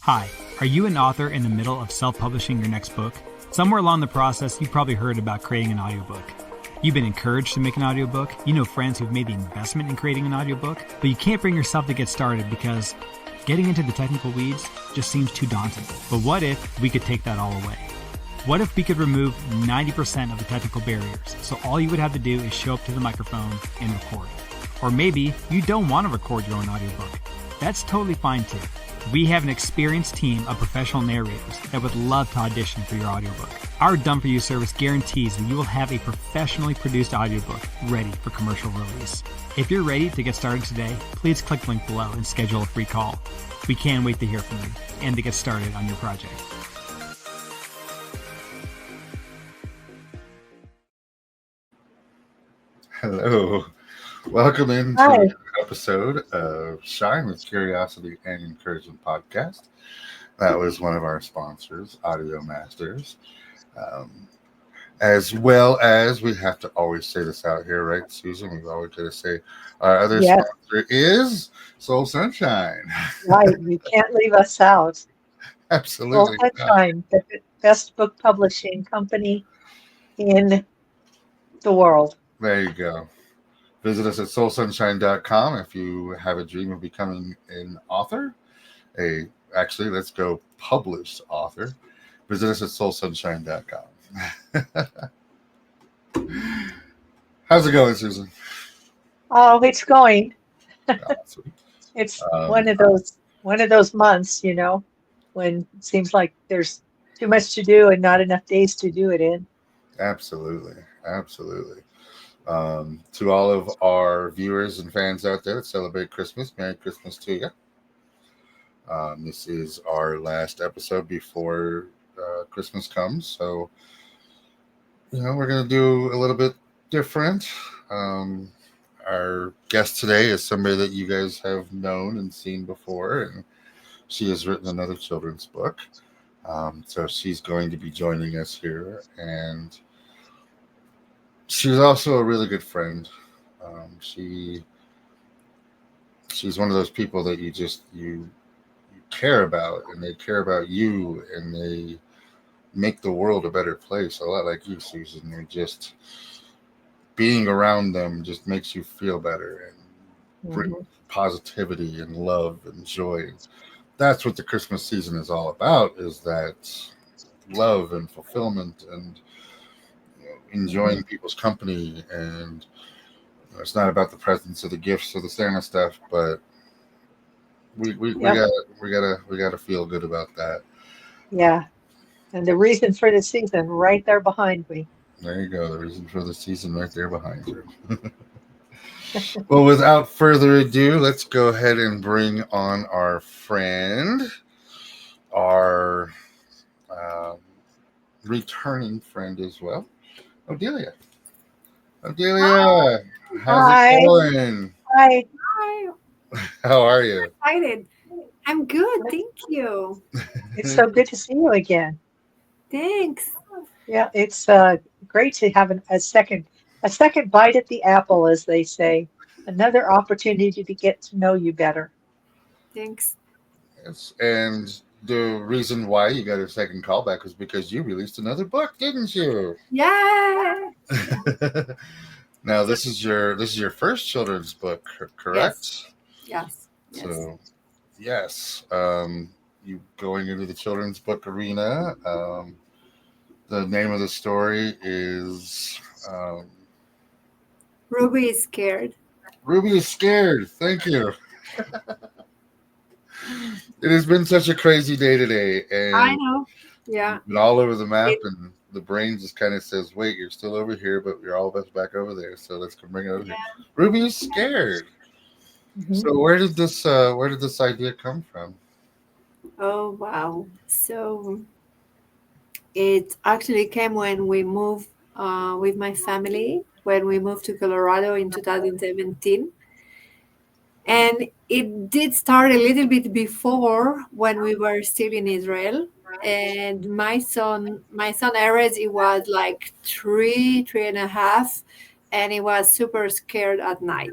Hi, are you an author in the middle of self-publishing your next book? Somewhere along the process, you've probably heard about creating an audiobook. You've been encouraged to make an audiobook. You know friends who've made the investment in creating an audiobook, but you can't bring yourself to get started because getting into the technical weeds just seems too daunting. But what if we could take that all away? What if we could remove 90% of the technical barriers, so all you would have to do is show up to the microphone and record? Or maybe you don't want to record your own audiobook. That's totally fine too. We have an experienced team of professional narrators that would love to audition for your audiobook. Our Done For You service guarantees that you will have a professionally produced audiobook ready for commercial release. If you're ready to get started today, please click the link below and schedule a free call. We can't wait to hear from you and to get started on your project. Hello. Welcome into an episode of Shine with Curiosity and Encouragement podcast. That was one of our sponsors, Audio Masters. As well as, we have to always say this out here, right, Susan? We've always got to say our other sponsor is Soul Sunshine. Right, you can't leave us out. Absolutely. Soul Sunshine, the best book publishing company in the world. There you go. Visit us at soulsunshine.com if you have a dream of becoming an author. Actually, let's go published author. Visit us at soulsunshine.com. How's it going, Susan? Oh, it's going. Awesome. It's one of those months, you know, when it seems like there's too much to do and not enough days to do it in. Absolutely. To all of our viewers and fans out there that celebrate Christmas, Merry Christmas to you. This is our last episode before Christmas comes, so we're going to do a little bit different. Our guest today is somebody that you guys have known and seen before, and she has written another children's book. So she's going to be joining us here, and she's also a really good friend. She's one of those people that you care about, and they care about you, and they make the world a better place. A lot like you, Susan. You're just being around them just makes you feel better and bring positivity and love and joy. That's what the Christmas season is all about, is that love and fulfillment and enjoying people's company. And it's not about the presents or the gifts or the Santa stuff, but we gotta feel good about that. Yeah. And the reason for the season right there behind me. There you go. The reason for the season right there behind you. Well, without further ado, let's go ahead and bring on our friend, our returning friend as well, Odelia. Odelia, how's it going? Hi. How are you? Excited. I'm good, thank you. It's so good to see you again. Thanks. Yeah, it's great to have a second bite at the apple, as they say. Another opportunity to get to know you better. Thanks. Yes, and the reason why you got a second callback is because you released another book, didn't you? Yeah. Now this is your first children's book, correct? Yes. So, yes, you going into the children's book arena. The name of the story is Ruby is Scared. Ruby is Scared. Thank you. It has been such a crazy day today, and I know. Yeah. Been all over the map, and the brain just kind of says, "Wait, you're still over here, but you're all of us back over there. So let's come bring it over here." Ruby is Scared. Mm-hmm. So where did this idea come from? Oh wow! So it actually came when we moved with my family, when we moved to Colorado in 2017. And it did start a little bit before, when we were still in Israel. And my son Erez, he was like three and a half, and he was super scared at night.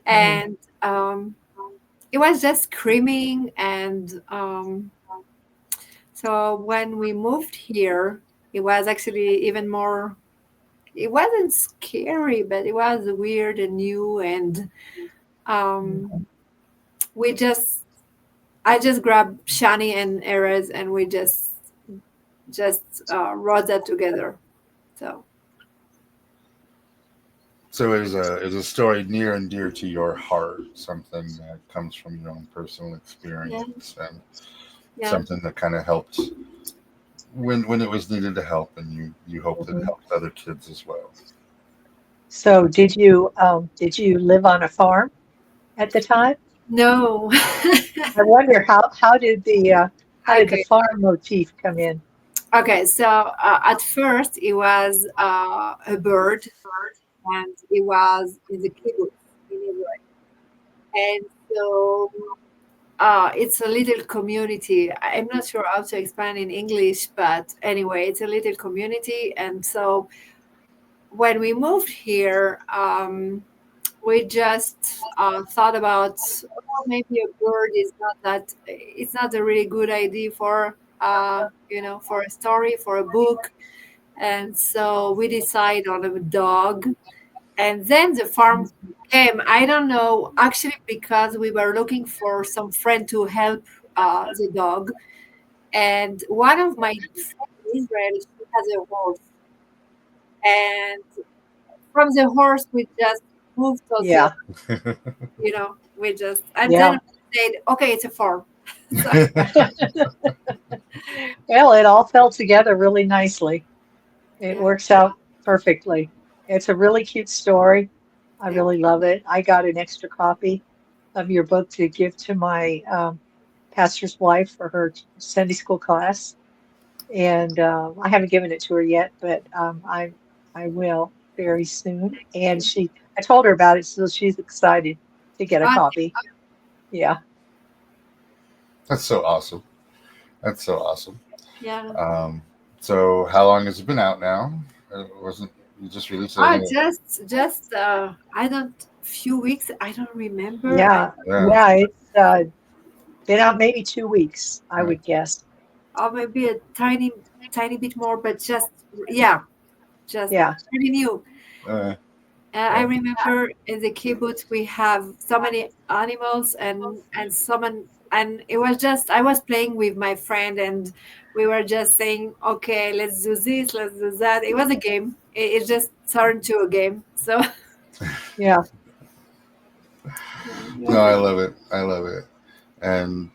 And it was just screaming, and So when we moved here, it was actually even more. It wasn't scary, but it was weird and new, and um, we just I just grabbed Shani and Erez, and we just wrote that together. So So it is a story near and dear to your heart, something that comes from your own personal yeah, experience, and yeah. something that kind of helped when it was needed to help, and you hope that it Mhm. helped other kids as well. So did you live on a farm at the time? No. I wonder how did the Okay. farm motif come in? Okay. So at first it was a bird, and it was in the kibbutz in Israel. And so it's a little community. I'm not sure how to explain in English, but anyway, it's a little community. And so when we moved here, we just thought about, well, maybe a bird is not that, it's not a really good idea for, for a story, for a book. And so we decided on a dog, and then the farm came. I don't know, actually, because we were looking for some friend to help the dog. And one of my friends in Israel, she has a horse. And from the horse, we just moved to the, Yeah, we just, and then yeah. we said, okay, it's a farm. So, Well, it all fell together really nicely. It yeah, works out perfectly. It's a really cute story. I yeah. really love it. I got an extra copy of your book to give to my pastor's wife for her Sunday school class, and I haven't given it to her yet, but I will very soon. And I told her about it, so she's excited to get a Ah, copy. Yeah. That's so awesome. That's so awesome. yeah. Um, so how long has it been out now? Wasn't you just released it? I think. Just I don't, few weeks. I don't remember. Yeah, Yeah. yeah, it's been out maybe 2 weeks, I Yeah. would guess. Or maybe a tiny bit more, but just, yeah, just Yeah, really new. Uh, I yeah. remember in the kibbutz we have so many animals, and someone, and it was just, I was playing with my friend, and we were just saying, okay, let's do this, let's do that. It was a game. It just turned to a game. So yeah. yeah, it No, was I a, love it. I love it. And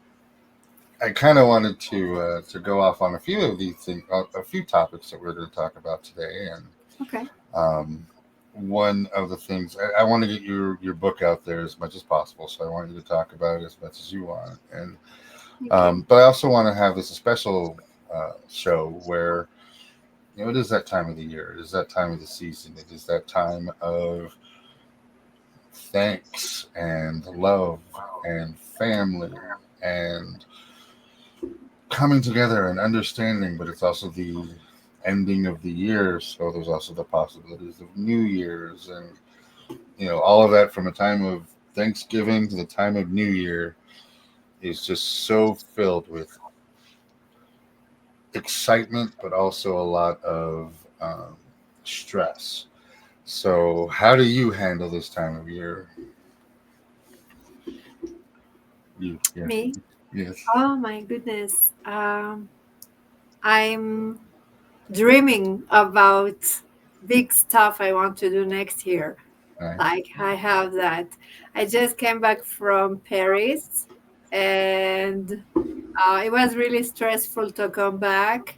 I kind of wanted to go off on a few of these things, a few topics that we're going to talk about today. And okay. um, one of the things I want to get your book out there as much as possible. So I want you to talk about it as much as you want. And Thank you. but I also want to have this a special show where it is that time of the year. It is that time of the season. It is that time of thanks and love and family and coming together and understanding, but it's also the ending of the year, so there's also the possibilities of New Year's, and all of that from a time of Thanksgiving to the time of New Year is just so filled with excitement, but also a lot of stress. So, how do you handle this time of year? You, yeah, Me? yes, Oh my goodness. I'm dreaming about big stuff I want to do next year. nice. Like, I have that. I just came back from Paris, and it was really stressful to come back.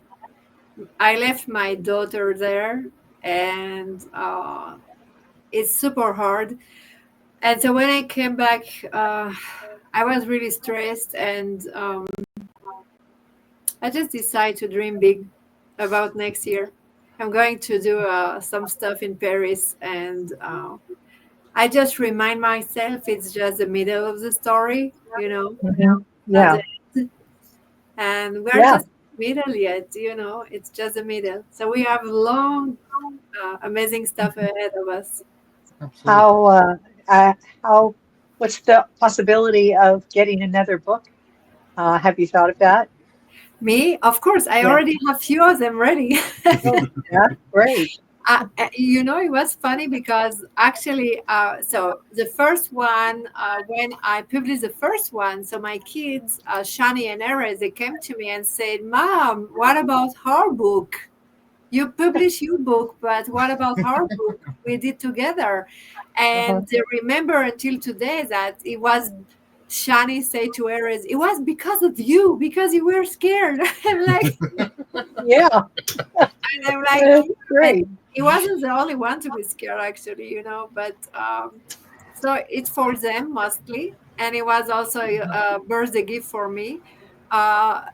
I left my daughter there, and it's super hard. And so when I came back, I was really stressed, and I just decided to dream big about next year. I'm going to do some stuff in Paris, and I just remind myself it's just the middle of the story, not Yeah, the end. And we're yeah. just middle yet, it's just the middle. So we have long, amazing stuff ahead of us. Absolutely. How, uh, how, what's the possibility of getting another book? Have you thought of that? Me, of course, I Yeah. already have few of them ready. Oh, that's great. It was funny because actually, so the first one, when I published the first one, so my kids, Shani and Erez, they came to me and said, "Mom, what about our book? You publish your book, but what about our book? We did together." Uh-huh. And they remember until today that it was Shani say to Erez, "It was because of you, because you were scared." Yeah, I'm like, that's yeah. And great. he wasn't the only one to be scared, actually, but so it's for them mostly. And it was also a birthday gift for me, uh,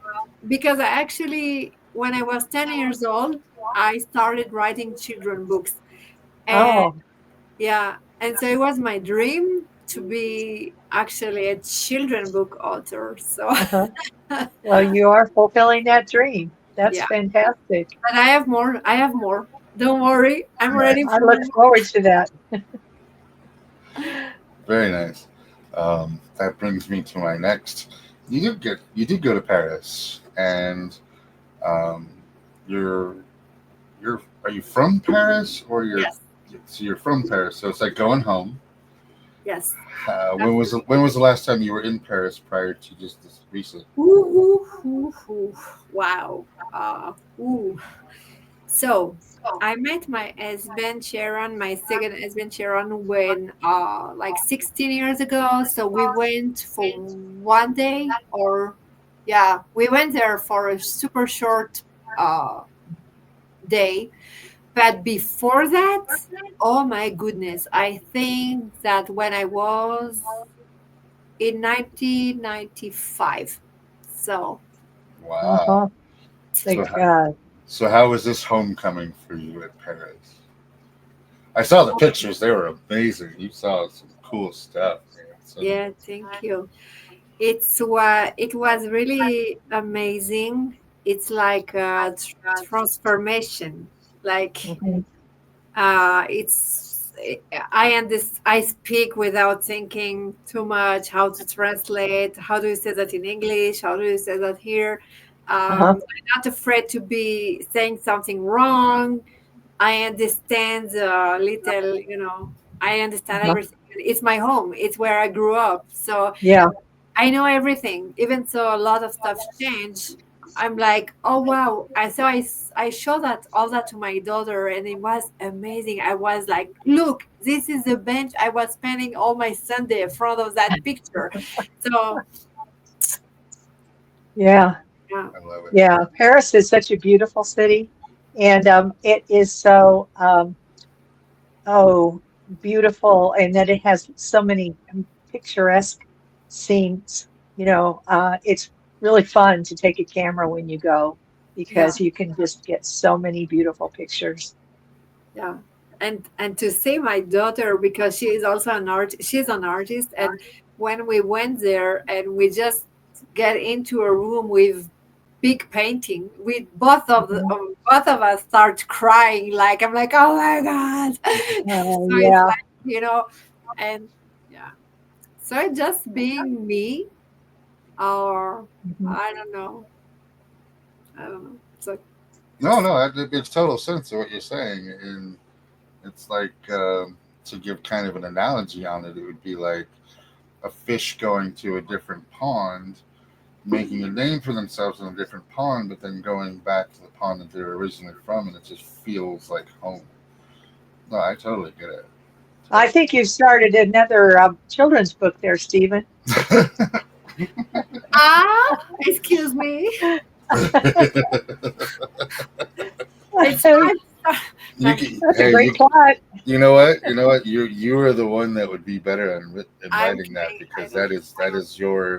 because I actually, when I was 10 years old, I started writing children books. And Oh, yeah, and so it was my dream to be actually a children book author. So uh-huh. Well, you are fulfilling that dream. That's yeah, fantastic. but I have more. I have more. Don't worry, I'm ready Nice. I for look more. forward to that. Very nice. That brings me to my next. You did go to Paris, and um, you're are you from Paris or Yes, you're from Paris? So it's like going home. yes. When was the last time you were in Paris prior to just this recent? Ooh, ooh, ooh, ooh. Wow. Ooh. So I met my husband Sharon, my second husband Sharon, when like 16 years ago. So we went for one day, or yeah, we went there for a super short uh day. But before that, oh my goodness, I think that when I was in 1995. So Wow. Uh-huh. So Thank how, God. so how was this homecoming for you at Paris? I saw the pictures; they were amazing. You saw some cool stuff, man. yeah, thank you. It was really amazing. It's like a transformation. Like Mhm. it's I speak without thinking too much how to translate. How do you say that in English? How do you say that here? Uh-huh. I'm not afraid to be saying something wrong. I understand little, I understand Uh-huh. everything. It's my home. It's where I grew up. So Yeah. I know everything. Even so, a lot of stuff changed. I'm like, oh wow! I showed that all that to my daughter, and it was amazing. I was like, look, this is the bench I was spending all my Sunday in front of that picture. So Yeah. yeah, I love it. Yeah. Paris is such a beautiful city. And it is so oh beautiful, and that it has so many picturesque scenes. It's really fun to take a camera when you go yeah, because you can just get so many beautiful pictures. yeah. And to see my daughter, because she is also she's an artist, and when we went there and we just get into a room with big painting, we Mhm. both of us start crying. Like I'm like, oh my god! So it's Yeah. like, and yeah, so it's just being me, or Mhm. I don't know. So No, no, it makes total sense to what you're saying, and it's like to give kind of an analogy on it. It would be like a fish going to a different pond, making a name for themselves in a different pond, but then going back to the pond that they're originally from, and it just feels like home. No, I totally get it. I Totally. think you started another children's book there, Stephen. excuse me, it's It's you no, can, a hey, great plot. you know what? You know what? You are the one that would be better in I'm writing that kidding. because I know.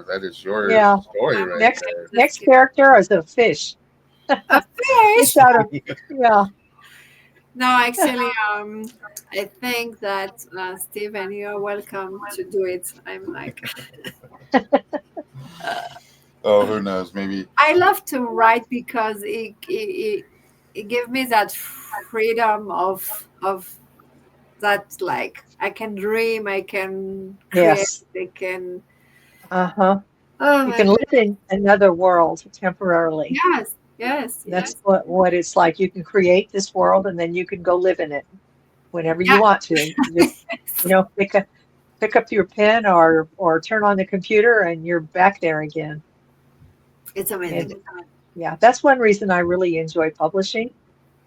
that is your Yeah. story I'm right Next kidding. there. Just next kidding. character is a fish. A It's fish. out of yeah. No, actually, I think that Stephen, you're welcome to do it. I'm like, Oh, who knows? Maybe. I love to write because it gives me that freedom of that, like I can dream, I can create, Yes. I can Uh-huh. Oh You my can God. live in another world temporarily. Yes, yes, That's yes. what it's like. You can create this world and then you can go live in it whenever you Yeah. want to. Just, pick up your pen or turn on the computer and you're back there again. It's amazing. And yeah, that's one reason I really enjoy publishing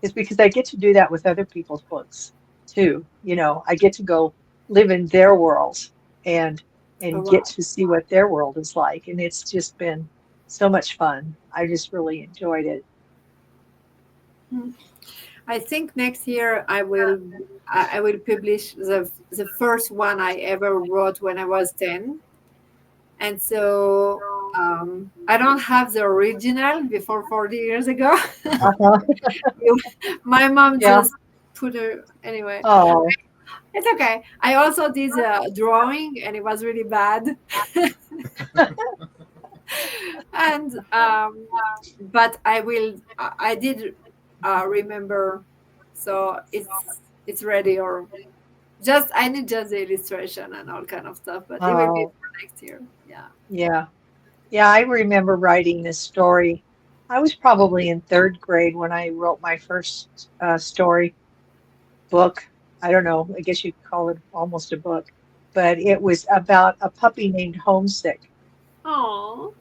is because I get to do that with other people's books too. I get to go live in their world and Oh, get wow. to see what their world is like. And it's just been so much fun. I just really enjoyed it. Hmm. I think next year I will publish the first one I ever wrote when I was 10. And so I don't have the original before 40 years ago. Uh-huh. My mom Yeah. just put her anyway. Oh, It's okay. I also did a drawing and it was really bad. And but I did remember, so it's ready, or just I need just the illustration and all kind of stuff, but it will be oh, for next year. Yeah. yeah. Yeah, I remember writing this story. I was probably in third grade when I wrote my first story book. I don't know, I guess you'd call it almost a book, but it was about a puppy named Homesick. Oh.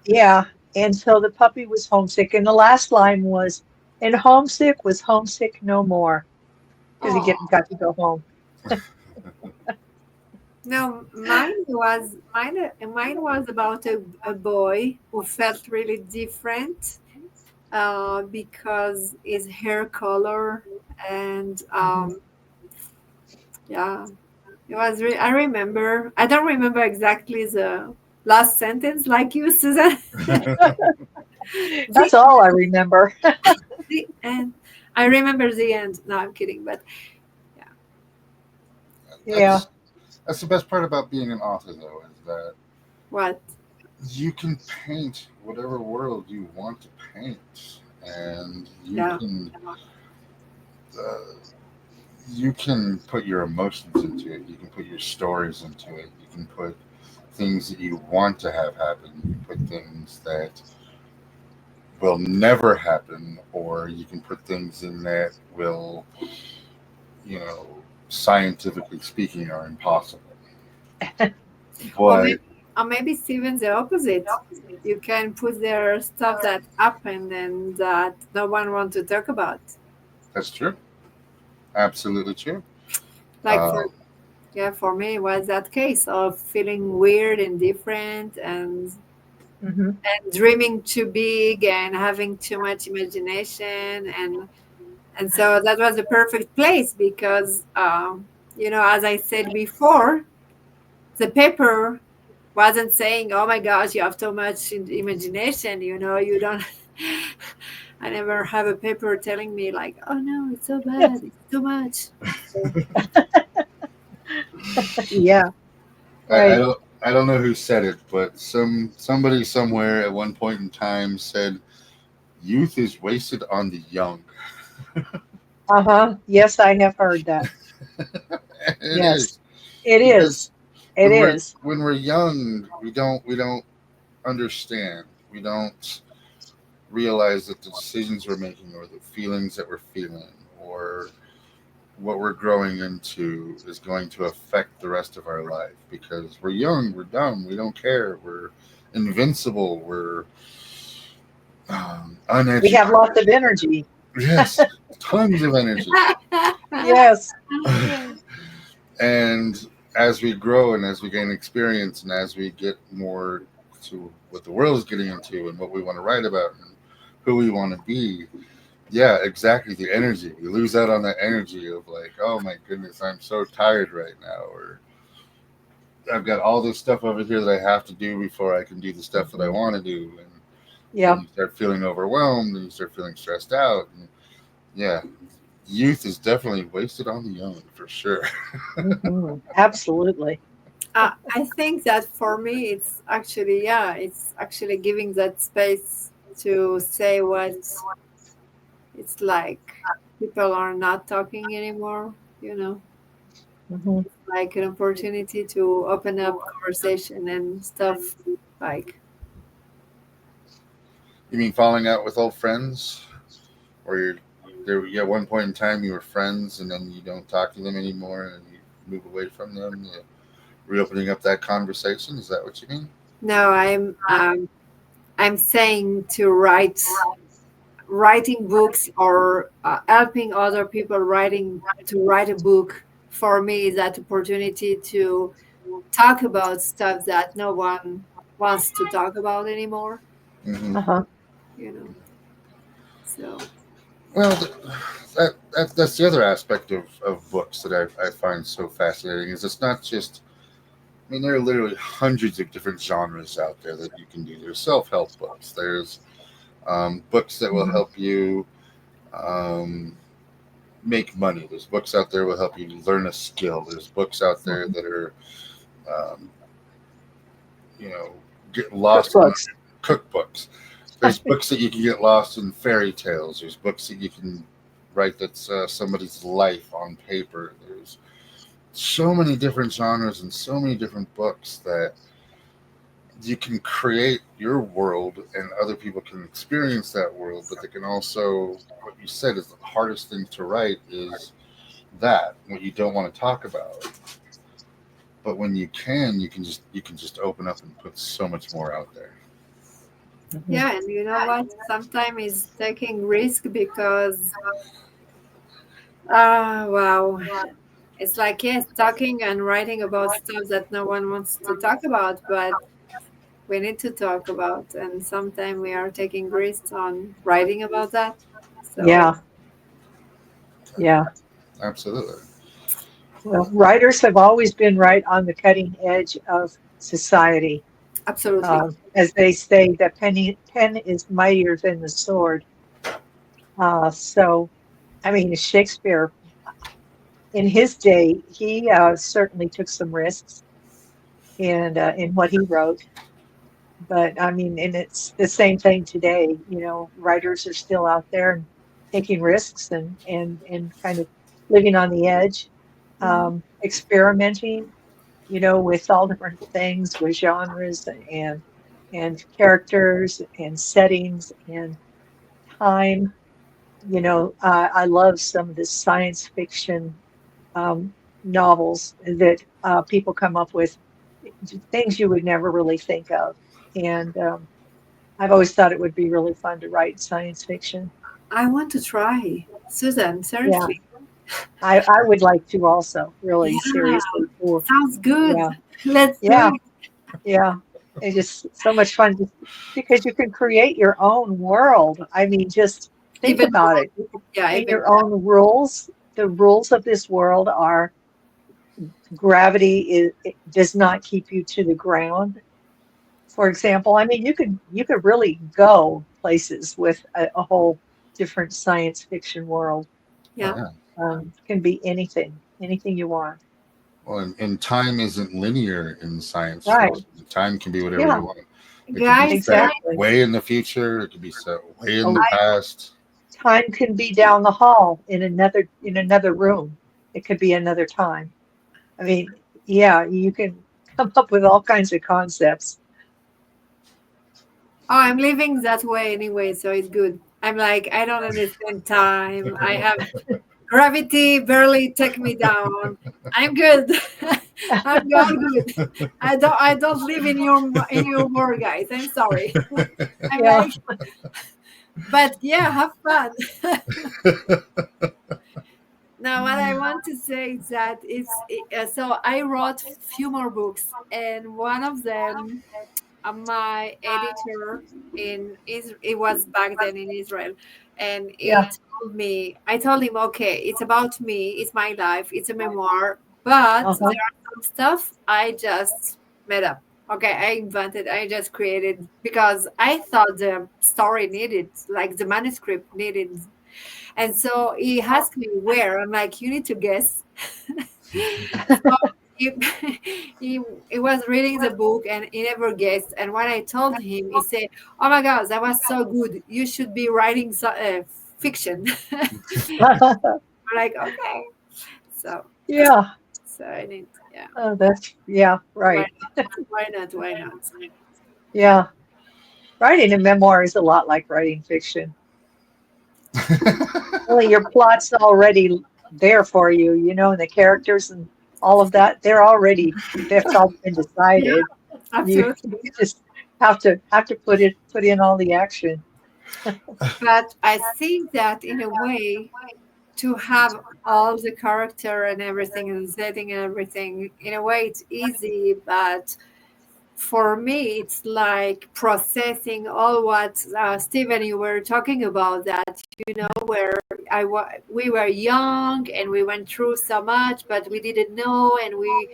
Yeah, and so the puppy was homesick, and the last line was, and Homesick was homesick no more because Oh. got to go home. No, mine was about a boy who felt really different because his hair color and Mhm. yeah, it was really. I remember. I don't remember exactly the last sentence like you, Susan. That's the, all I remember. the end. I remember the end. No, I'm kidding. But yeah, Yeah. That's that's the best part about being an author, though, is that what? you can paint whatever world you want to paint, and Yeah. uh, you can put your emotions into it. You can put your stories into it. You can put things that you want to have happen. You can put things that will never happen, or you can put things in that will, you know, scientifically speaking, are impossible. Or But maybe it's even the opposite. You can put there stuff that happened and that no one wants to talk about. that's true. Absolutely true. Like Uh, for yeah, for me it was that case of feeling weird and different Hmm. and dreaming too big and having too much imagination, and so that was the perfect place because as I said before, the paper wasn't saying, oh my gosh, you have too much imagination, you don't. I never have a paper telling me like, oh no, it's so bad, it's too much. So, Yeah, I right. don't know who said it, but somebody somewhere at one point in time said youth is wasted on the young. Uh-huh. Yes, I have heard that. It Yes, is, it because is. It is. when we're young, we don't understand. We don't realize that the decisions we're making, or the feelings that we're feeling, or what we're growing into is going to affect the rest of our life, because we're young, we're dumb, we don't care, we're invincible, we're We have uneducated. lots of energy. Yes, tons of energy. Yes. And as we grow and as we gain experience and as we get more to what the world is getting into and what we want to write about and who we want to be, yeah, exactly, the energy. We lose out on that energy of like, oh my goodness, I'm so tired right now, or I've got all this stuff over here that I have to do before I can do the stuff that I Mhm. want to do. And then Yeah. you start feeling overwhelmed and you start feeling stressed out. And yeah, youth is definitely wasted on the young for sure. Absolutely. I think that for me, it's actually giving that space to say what it's like. People are not talking anymore, Hmm. like an opportunity to open up conversation and stuff like. You mean falling out with old friends, or at one point in time you were friends and then you don't talk to them anymore and you move away from them? Reopening up that conversation, is that what you mean? No, I'm saying to writing books or helping other people to write a book for me is that opportunity to talk about stuff that no one wants to talk about anymore. Hmm. Uh-huh. You know, so Well, that's the other aspect of books that I find so fascinating is it's not just. I mean, there are literally hundreds of different genres out there that you can do. There's self-help books. There's books that will Mhm. help you um, make money. There's books out there that will help you learn a skill. There's books out there Mhm. that are, um, you know, get lost in Cookbooks. cookbooks. There's books that you can get lost in fairy tales. There's books that you can write that's somebody's life on paper. There's so many different genres and so many different books that you can create your world and other people can experience that world, but they can also, what you said is the hardest thing to write is that what you don't want to talk about. But when you can just open up and put so much more out there. Mhm. yeah, and you know what? Sometimes it's taking risk because wow, it's like yes, talking and writing about stuff that no one wants to talk about, but we need to talk about, and sometimes we are taking risks on writing about that. So Yeah, yeah. Absolutely. Well, writers have always been right on the cutting edge of society. absolutely. As they say, the pen is mightier than the sword. So, I mean, Shakespeare, in his day, he certainly took some risks in what he wrote. But I mean, and it's the same thing today. You know, writers are still out there and taking risks and kind of living on the edge, Mhm. experimenting, you know, with all different things, with genres and characters and settings and time. You know, I love some of the science fiction um, novels that people come up with, things you would never really think of. And I've always thought it would be really fun to write science fiction. I want to try, Susan. Yeah, Seriously, I would like to also, really yeah, seriously too. sounds good. Yeah, Let's do yeah, it. yeah. It's just so much fun just because you can create your own world. I mean, just think Even about more. it. You can Yeah, create even your more. own rules. The rules of this world are gravity it does not keep you to the ground. For example, I mean, you could really go places with a whole different science fiction world. Oh Yeah, yeah. Can be anything you want. Well, and time isn't linear in science Right. fiction. Time can be whatever Yeah, you want. It could be guys, set exactly. way in the future. It could be set way in the Oh, past. time can be down the hall in another room. It could be another time. I mean, yeah, you can come up with all kinds of concepts. oh, I'm living that way anyway, so it's good. I'm like, I don't understand time. I have gravity barely take me down. I'm good. I'm all good. I don't live in your world, guys. I'm sorry. I'm Yeah. like, but yeah, have fun. Now, what I want to say is that so I wrote few more books, and one of them, my editor it was back then in Israel, and he Yeah. told me, I told him, okay, it's about me, it's my life, it's a memoir, but Uh-huh. there are some stuff I just made up. Okay, I invented, I just created because I thought the story needed, like the manuscript needed. And so he asked me where. I'm like, you need to guess. So he, he, he was reading the book and he never guessed. And when I told him, he said, oh my God, that was so good. You should be writing fiction. I'm like, okay. So, Yeah. so I need, yeah. Oh, that's yeah, Why right. not? Why not? Why not? Yeah. Writing a memoir is a lot like writing fiction. Only your plot's already there for you, you know, and the characters and all of that, that's all been Yeah, decided. You, absolutely. you just have to put in all the action. But I think that in a way, to have all the character and everything and setting and everything, in a way, it's easy, but for me, it's like processing all what Stephen, you were talking about, that where we were young and we went through so much, but we didn't know, and we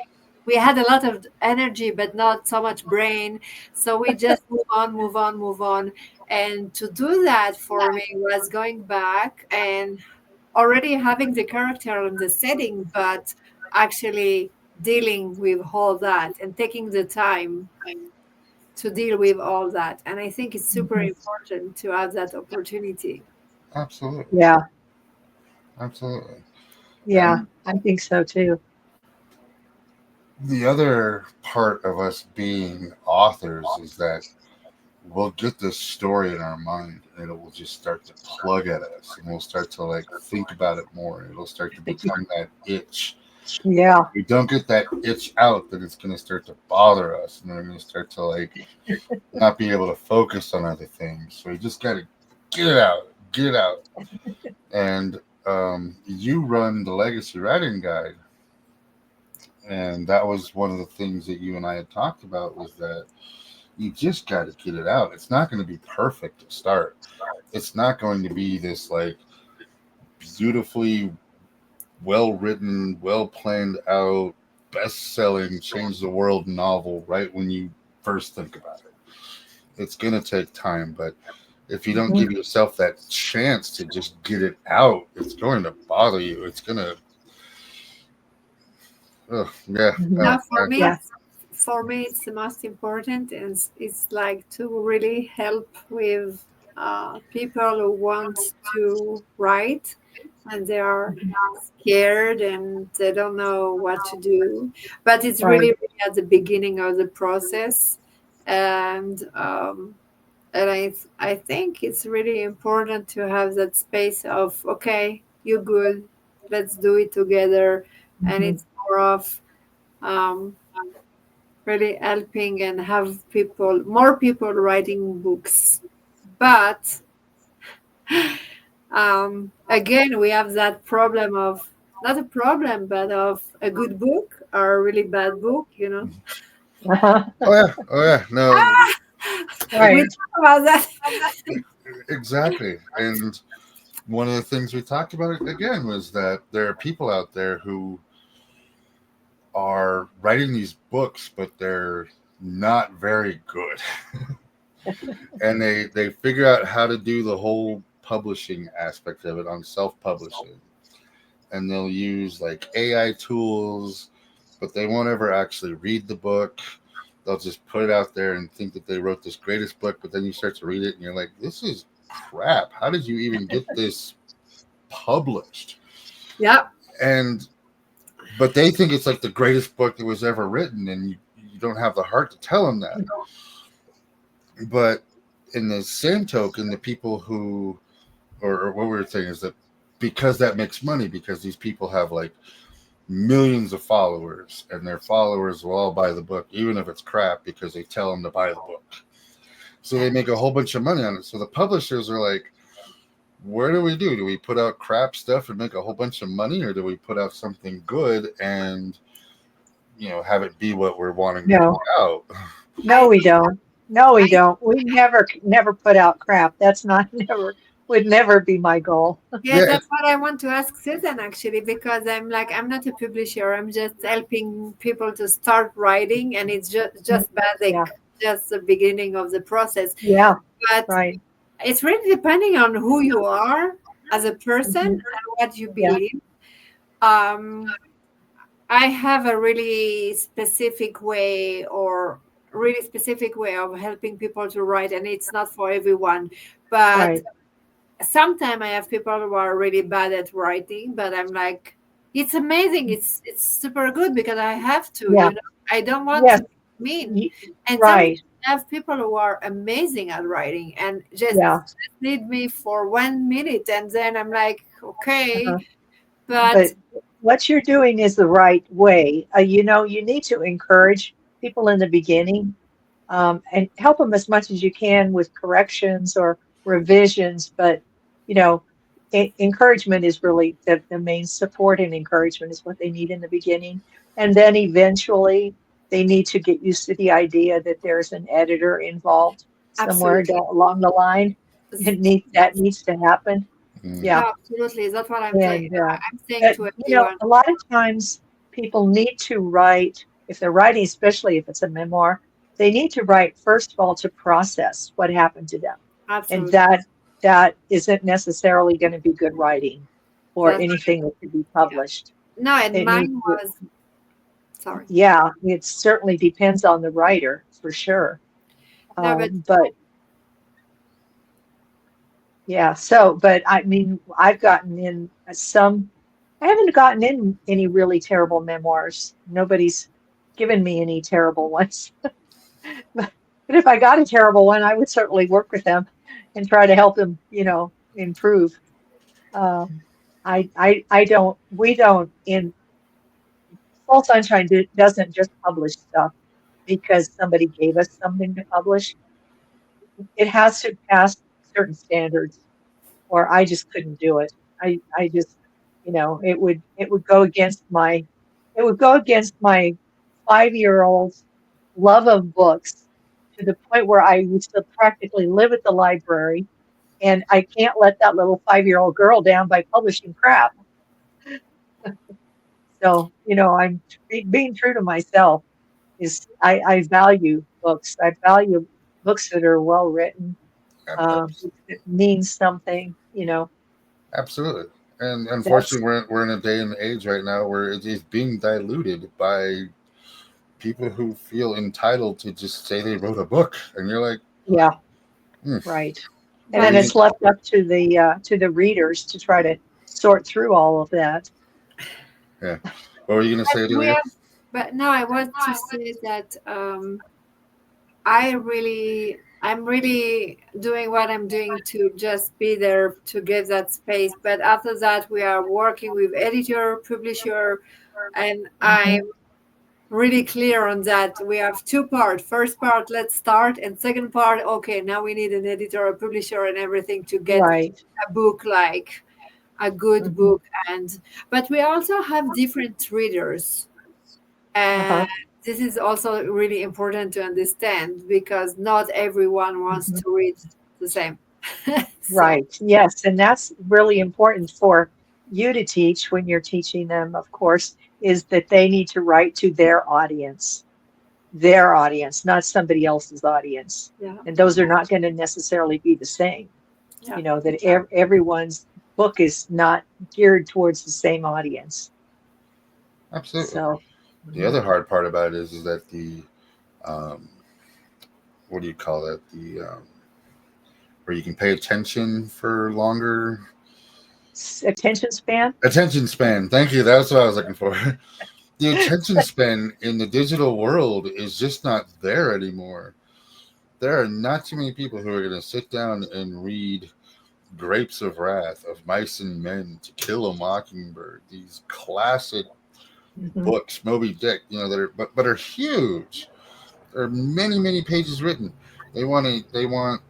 had a lot of energy, but not so much brain. So we just move on, move on, move on. And to do that for me was going back and already having the character and the setting, but actually dealing with all that and taking the time to deal with all that. And I think it's super Mhm. important to have that opportunity. Absolutely. Yeah, Absolutely. yeah, And I think so too. the other part of us being authors is that we'll get this story in our mind and it will just start to plug at us and we'll start to like think about it more and it'll start to become that itch. Yeah. If we don't get that itch out, then it's going to start to bother us and then we're going to start to like not be able to focus on other things. So you just got to get it out, get it out. And you run the Legacy Writing Guide, and that was one of the things that you and I had talked about was that you just got to get it out. It's not going to be perfect to start. It's not going to be this like beautifully well written, well planned out, best selling, change the world novel right when you first think about it. It's going to take time, but if you don't Mhm. give yourself that chance to just get it out, it's going to bother you. It's going to, yeah. Mhm. Now, for me, Yeah. it's the most important, and it's like to really help with people who want to write and they are scared and they don't know what to do. But it's Right. really, really at the beginning of the process, and I think it's really important to have that space of, okay, you're good, let's do it together, and Mhm. it's more of um, really helping and have more people writing books. But again, we have that problem of, not a problem, but of a good book or a really bad book. Oh yeah, oh yeah. No, We Right. talk about that. exactly. And one of the things we talked about again was that there are people out there who are writing these books, but they're not very good. And they figure out how to do the whole publishing aspect of it on self-publishing. And they'll use like AI tools, but they won't ever actually read the book. They'll just put it out there and think that they wrote this greatest book, but then you start to read it and you're like, this is crap. How did you even get this published? Yeah. And but they think it's like the greatest book that was ever written, and you don't have the heart to tell them that. But in the same token, the people who, or what we were saying is that because that makes money, because these people have like millions of followers, and their followers will all buy the book, even if it's crap, because they tell them to buy the book. So they make a whole bunch of money on it. So the publishers are like, where do we do? Do we put out crap stuff and make a whole bunch of money, or do we put out something good and have it be what we're wanting to No. put out? No, we don't. No, we I don't. We never put out crap. That's not never would never be my goal. Yes, Yeah, that's what I want to ask Susan, actually, because I'm not a publisher. I'm just helping people to start writing, and it's just Yeah. basic, just the beginning of the process. Yeah. But Right. it's really depending on who you are as a person Mhm. and what you Yeah. believe. Um, I have a really specific way of helping people to write, and it's not for everyone. But Right. sometimes I have people who are really bad at writing, but I'm like, it's amazing. It's super good because I have to, Yeah. I don't want to Yes. be mean. y- And some Right. have people who are amazing at writing and just Yeah. need me for 1 minute, and then I'm like, okay, Uh-huh. but But what you're doing is the right way. You need to encourage people in the beginning, and help them as much as you can with corrections or revisions. But, you know, encouragement is really the main support, and encouragement is what they need in the beginning. And then eventually they need to get used to the idea that there's an editor involved somewhere absolutely, along the line. That needs to happen. Mm. Yeah. no, absolutely, that's what And I'm saying but to everyone. a lot of times people need to write, if they're writing, especially if it's a memoir, they need to write first of all to process what happened to them, and Absolutely, that isn't necessarily going to be good writing or that's anything that could be yeah. published. No, and It needs mine to, was sorry. yeah, it certainly depends on the writer for sure. No, but But yeah, so, but I mean, I've gotten in some, I haven't gotten in any really terrible memoirs. Nobody's given me any terrible ones. But if I got a terrible one, I would certainly work with them and try to help them, improve. Um, I don't, we don't, in Full Sunshine doesn't just publish stuff because somebody gave us something to publish. It has to pass certain standards, or I just couldn't do it. I just, it would go against my 5-year-old's love of books, to the point where I used to practically live at the library, and I can't let that little 5-year-old girl down by publishing crap. So, I'm being true to myself. I value books. I value books that are well written, books that mean something, Absolutely. And that's, unfortunately, we're in a day and age right now where it is being diluted by people who feel entitled to just say they wrote a book, and you're like, yeah, hmm, right. And what then are you? it's left up to the readers to try to sort through all of that. Yeah. What were you gonna say, we Delia? have, but no, I want to say that I'm really doing what I'm doing to just be there to give that space. But after that, we are working with editor, publisher, and I'm Mhm. really clear on that. We have two parts. First part, let's start, and second part, okay, now we need an editor, a publisher, and everything to get Right. a book like a good Mhm. book. And but we also have different readers, and Uh-huh. this is also really important to understand because not everyone wants Mhm. to read the same. So Right. Yes. And that's really important for you to teach when you're teaching them, of course, is that they need to write to their audience, not somebody else's audience. yeah, And those are not going to necessarily be the same. yeah, That everyone's book is not geared towards the same audience. Absolutely. So, The mhm. other hard part about it is that um, what do you call it? Where you can pay attention for longer. Attention span. Attention span. Thank you. That's what I was looking for. The attention span in the digital world is just not there anymore. There are not too many people who are going to sit down and read Grapes of Wrath, Of Mice and Men, To Kill a Mockingbird, these classic Mhm. books, Moby Dick, that are but are huge. There are many, many pages written. They want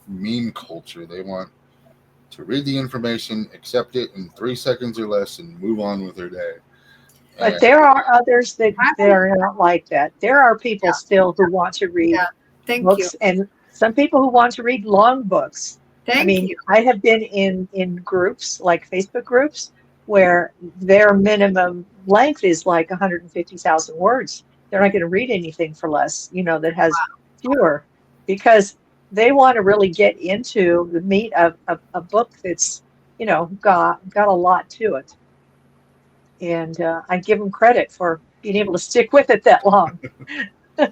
meme culture. They want to read the information, accept it in 3 seconds or less, and move on with their day. But And there are others that I, are not like that. There are people yeah, still who want to read yeah. Thank you, books, and some people who want to read long books. I thank mean, you. I have been in groups like Facebook groups where their minimum length is like 150,000 words. They're not going to read anything for less, that has fewer, because they want to really get into the meat of a book that's, got a lot to it. And I give them credit for being able to stick with it that long. I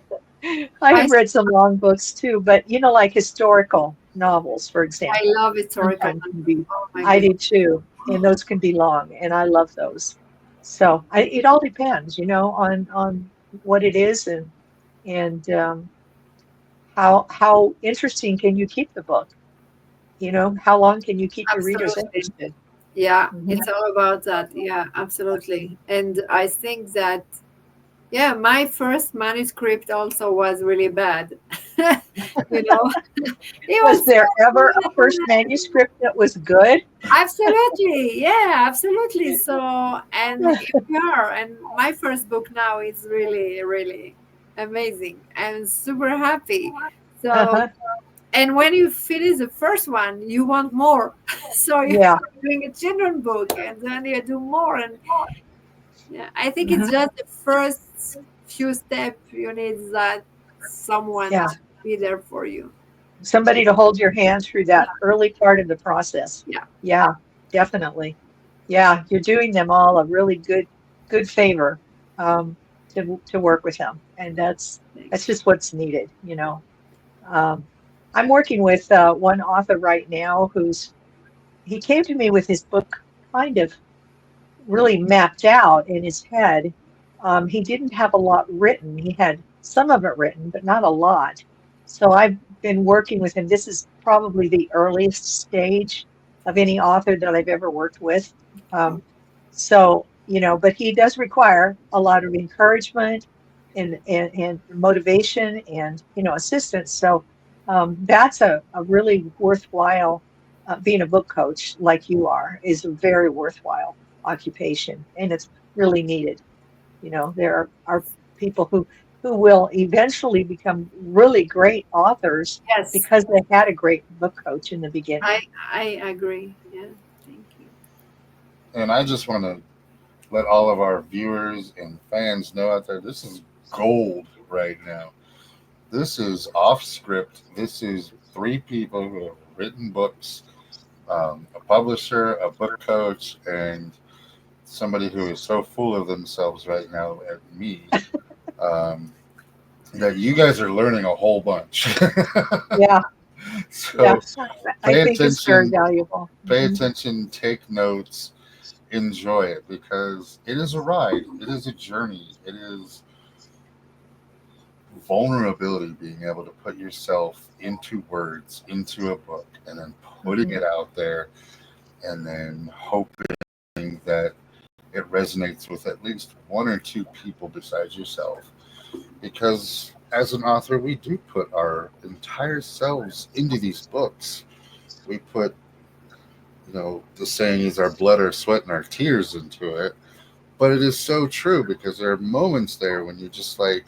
I have read some long books too, but like historical novels, for I example, love historical sometimes can novels. be, Oh my I goodness. do too, and those can be long, and I love those. So it all depends, on what it is, and how interesting can you keep the book? How long can you keep your readers Absolutely. interested? Yeah, Mhm. it's all about that. Yeah, absolutely. And I think that, yeah, my first manuscript also was really bad. you know, it Was was there so ever a first bad. manuscript that was good? Absolutely. Yeah, absolutely. So, and here we are. And my first book now is really, really amazing. I'm super happy. So, Uh-huh. and when you finish the first one, you want more. So you're Yeah. doing a children book and then you do more. And yeah, I think it's Mhm. just the first few steps you need that someone Yeah. to be there for you. Somebody to hold your hand through Yeah, that early part of the process. yeah. Yeah, definitely. Yeah, you're doing them all a really good favor to work with them, and that's Thanks. just what's needed. Um, I'm working with one author right now he came to me with his book kind of really mapped out in his head. He didn't have a lot written. He had some of it written, but not a lot. So I've been working with him. This is probably the earliest stage of any author that I've ever worked with. But he does require a lot of encouragement and motivation and, assistance. So that's a really worthwhile, being a book coach like you are is a very worthwhile occupation, and it's really needed. There are people who will eventually become really great authors Yes, because they had a great book coach in the I beginning. I agree. Yeah, thank you. And I just want to let all of our viewers and fans know out there, this is gold right now. This is off script. This is three people who have written books, a publisher, a book coach, and somebody who is so full of themselves right now at me, um, that you guys are learning a whole bunch. Yeah, yeah, So I pay think it's very attention, valuable. pay Mhm. attention, take notes, enjoy it because it is a ride. It is a journey. It is vulnerability, being able to put yourself into words, into a book, and then putting Mhm. it out there, and then hoping that it resonates with at least one or two people besides yourself. Because as an author, we do put our entire selves into these books. We put, the saying is our blood, our sweat, and our tears into it. But it is so true because there are moments there when you're just like,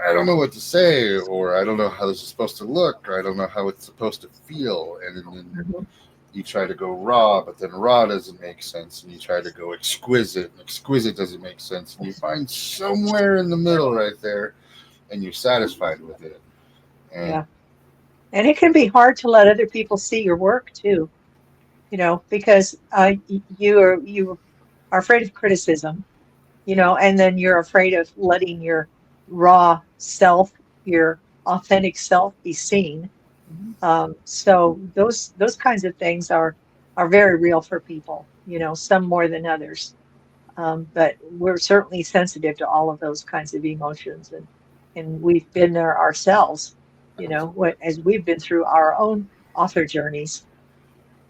I don't know what to say, or I don't know how this is supposed to look, or I don't know how it's supposed to feel. And then Mhm. you try to go raw, but then raw doesn't make sense. And you try to go exquisite, and exquisite doesn't make sense. And you find somewhere in the middle right there, and you're satisfied with it. And Yeah, and it can be hard to let other people see your work too. Because you are afraid of criticism, and then you're afraid of letting your raw self, your authentic self be seen. So those kinds of things are very real for people, some more than others. But we're certainly sensitive to all of those kinds of emotions, and we've been there ourselves, as we've been through our own author journeys.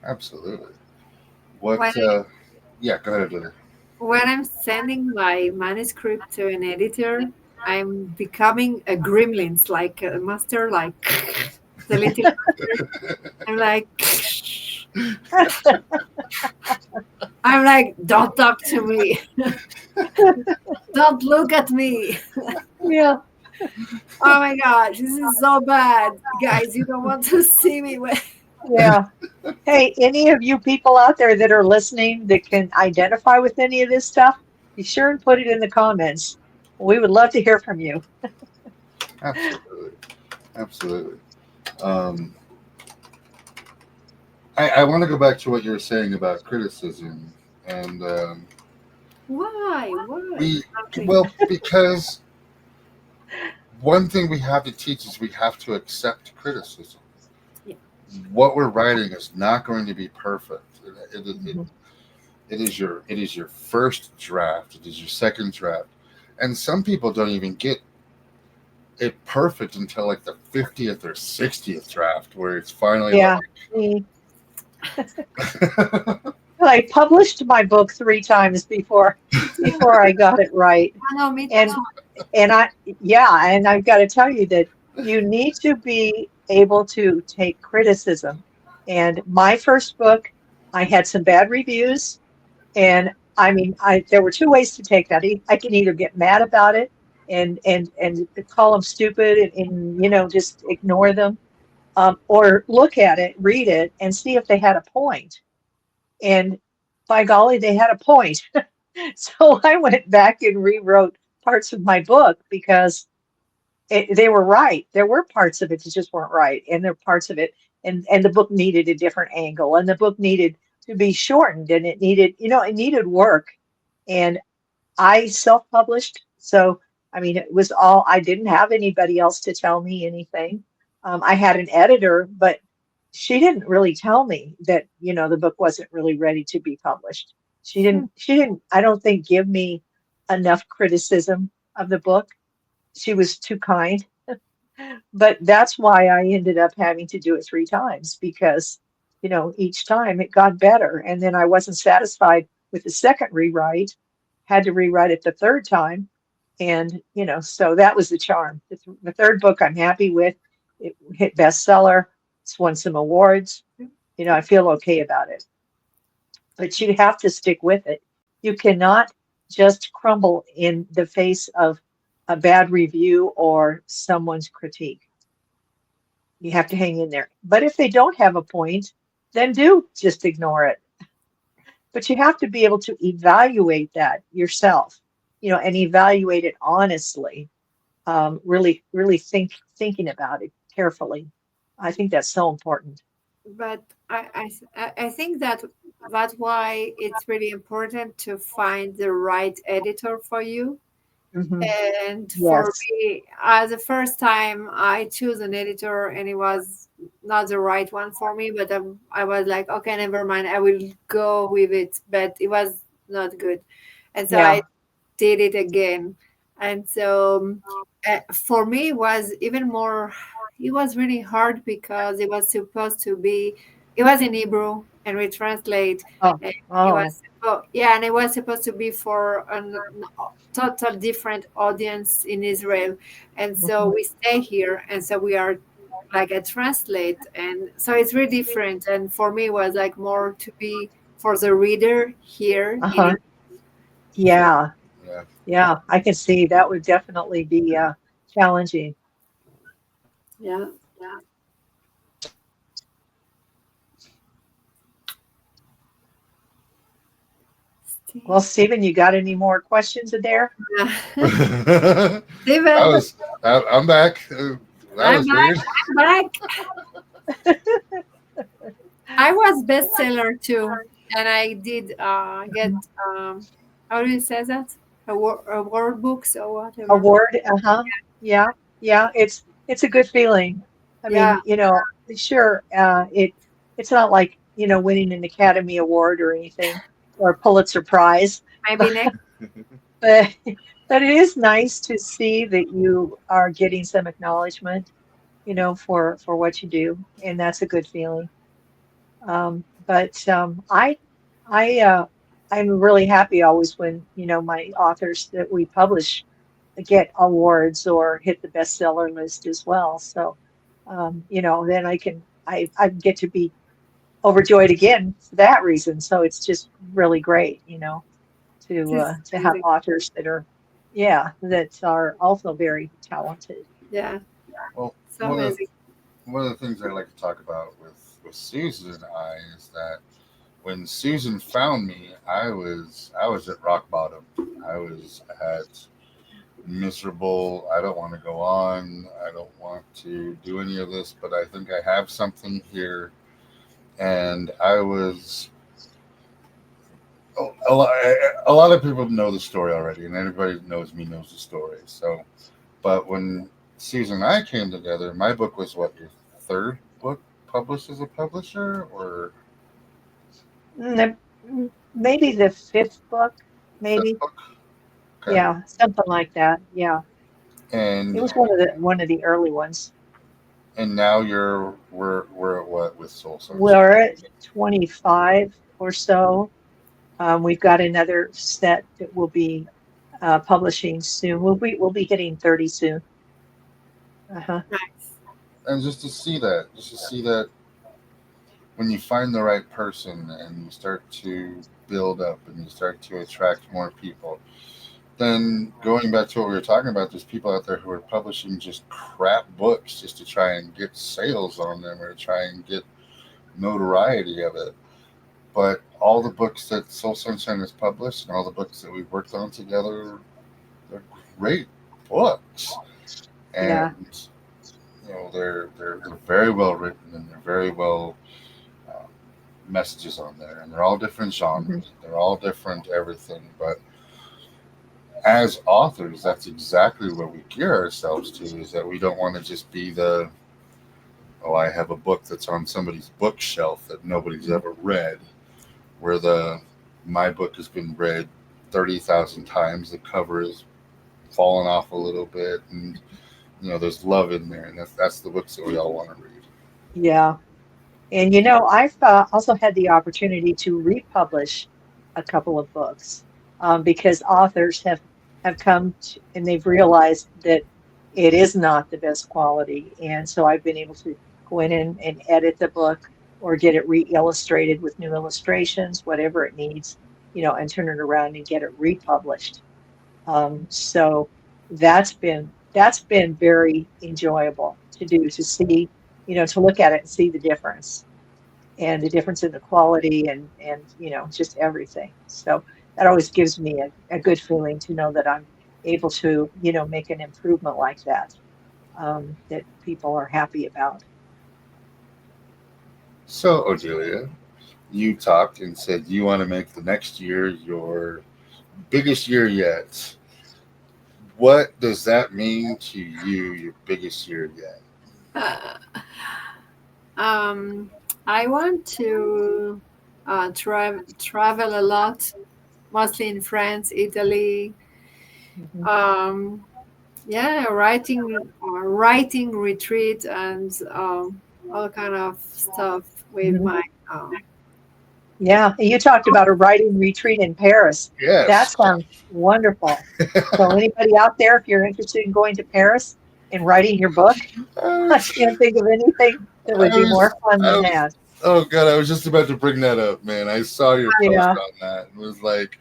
absolutely. When What, yeah, go ahead, Lily. when I'm sending my manuscript to an editor, I'm becoming a gremlins, like a master, like the little master. I'm like, I'm like, don't talk to me, don't look at me. Yeah, Oh my gosh, this is so bad, guys. You don't want to see me. yeah. Hey, any of you people out there that are listening that can identify with any of this stuff, be sure and put it in the comments. We would love to hear from you. Absolutely. Absolutely. Um, I want to go back to what you were saying about criticism. And Why? Why? we, Exactly. well, because one thing we have to teach is we have to accept criticism. Yeah. What we're writing is not going to be perfect. Mhm. It is your first draft. It is your second draft, and some people don't even get it perfect until like the 50th or 60th draft, where it's finally Yeah. Me. I published my book 3 times before I got it right. I know, me And too. and I yeah, and I've got to tell you that you need to be able to take criticism. And my first book, I had some bad reviews, and I mean, I there were 2 ways to take that. I can either get mad about it and call them stupid and just ignore them, or look at it, read it, and see if they had a point. And by golly, they had a point. So I went back and rewrote parts of my book because they were right. There were parts of it that just weren't right, and there were parts of it, and the book needed a different angle, and the book needed to be shortened, and it needed work. And I self-published, so I mean, it was all I didn't have anybody else to tell me anything. I had an editor, but she didn't really tell me that, the book wasn't really ready to be published. She didn't, I don't think, give me enough criticism of the book. She was too kind. But that's why I ended up having to do it 3 times because, each time it got better. And then I wasn't satisfied with the second rewrite, had to rewrite it the third time. And, so that was the charm. The third book I'm happy with. It hit bestseller. It's won some awards. I feel okay about it. But you have to stick with it. You cannot just crumble in the face of a bad review or someone's critique. You have to hang in there. But if they don't have a point, then do just ignore it. But you have to be able to evaluate that yourself, and evaluate it honestly. Really, really thinking about it carefully. I think that's so important. But I think that's why it's really important to find the right editor for you. Hmm. And for Yes. me, the first time I chose an editor and it was not the right one for me, but I was like, okay, never mind, I will go with it. But it was not good. And so Yeah. I did it again. And so for me, it was even more, it was really hard because it was in Hebrew and we translate. Oh, And it oh. was, yeah, and it was supposed to be for an total different audience in Israel. And so Mhm. we stay here. And so we are like a translate. And so it's really different. And for me, it was like more to be for the reader here in Uh-huh. it. So Yeah. Yeah. Yeah. I can see that would definitely be challenging. yeah. Well, Stephen, you got any more questions in there? Yeah. that Steven, was. I'm back. That I'm was back. weird. I'm back. I was bestseller too, and I did get how do you say that? A word books or A whatever. word? Uh-huh. Yeah. Yeah. It's a good feeling. I Yeah, mean, sure, it's not like, winning an Academy Award or anything or a Pulitzer Prize, maybe next. but but it is nice to see that you are getting some acknowledgement, for what you do, and that's a good feeling. But I I'm really happy always when my authors that we publish get awards or hit the bestseller list as well. So then I get to be overjoyed again for that reason. So it's just really great, Just to have amazing. authors that are also very talented. Yeah, Well, so amazing. one of the things I like to talk about with Susan and I is that when Susan found me, I was at rock bottom. I was at miserable. I don't want to go on. I don't want to do any of this, but I think I have something here. And I was a lot of people know the story already, and anybody that knows me knows the story. So, but when Susan and I came together, my book was what, your third book published as a publisher, or Maybe the fifth book, fifth maybe. book? Okay. Yeah, something like that. Yeah. It And was one of the early ones. now we're at what with Soul Sunshine? We're at 25 or so. We've got another set that we'll be publishing soon. We'll be hitting 30 soon. Uh-huh. Nice. And just to see that when you find the right person and you start to build up and you start to attract more people, then going back to what we were talking about, there's people out there who are publishing just crap books just to try and get sales on them or try and get notoriety of it. But all the books that Soul Sunshine has published and all the books that we've worked on together, they're great books. Yeah. And they're very well written and they're very well um, messages on there, and they're all different Hmm. genres. They're all different everything, but as authors, that's exactly what we gear ourselves to. Is that we don't want to just be the I have a book that's on somebody's bookshelf that nobody's ever read. Where the my book has been read 30,000 times. The cover is fallen off a little bit, and there's love in there, and that's the books that we all want to read. Yeah. And I've also had the opportunity to republish a couple of books because authors have come to, and they've realized that it is not the best quality, and so I've been able to go in and edit the book or get it re-illustrated with new illustrations, whatever it needs, and turn it around and get it republished. So that's been very enjoyable to do, to see, to look at it and see the difference and the difference in the quality and just everything. So that always gives me a good feeling to know that I'm able to make an improvement like that, that people are happy about. So, Odelia, you talked and said you want to make the next year your biggest year yet. What does that mean to you, your biggest year yet? Uh, um, I want to travel a lot, mostly in France, Italy. Hmm. Um, yeah, writing retreat and all kind of stuff with Hmm. my Yeah, you talked about a writing retreat in Paris. That Yes. sounds wonderful. So anybody out there, if you're interested in going to Paris and writing your book, I, I can't think of anything that would I be was, more fun I than was, that. oh God, I was just about to bring that up, man. I saw your post Yeah. on that and was like,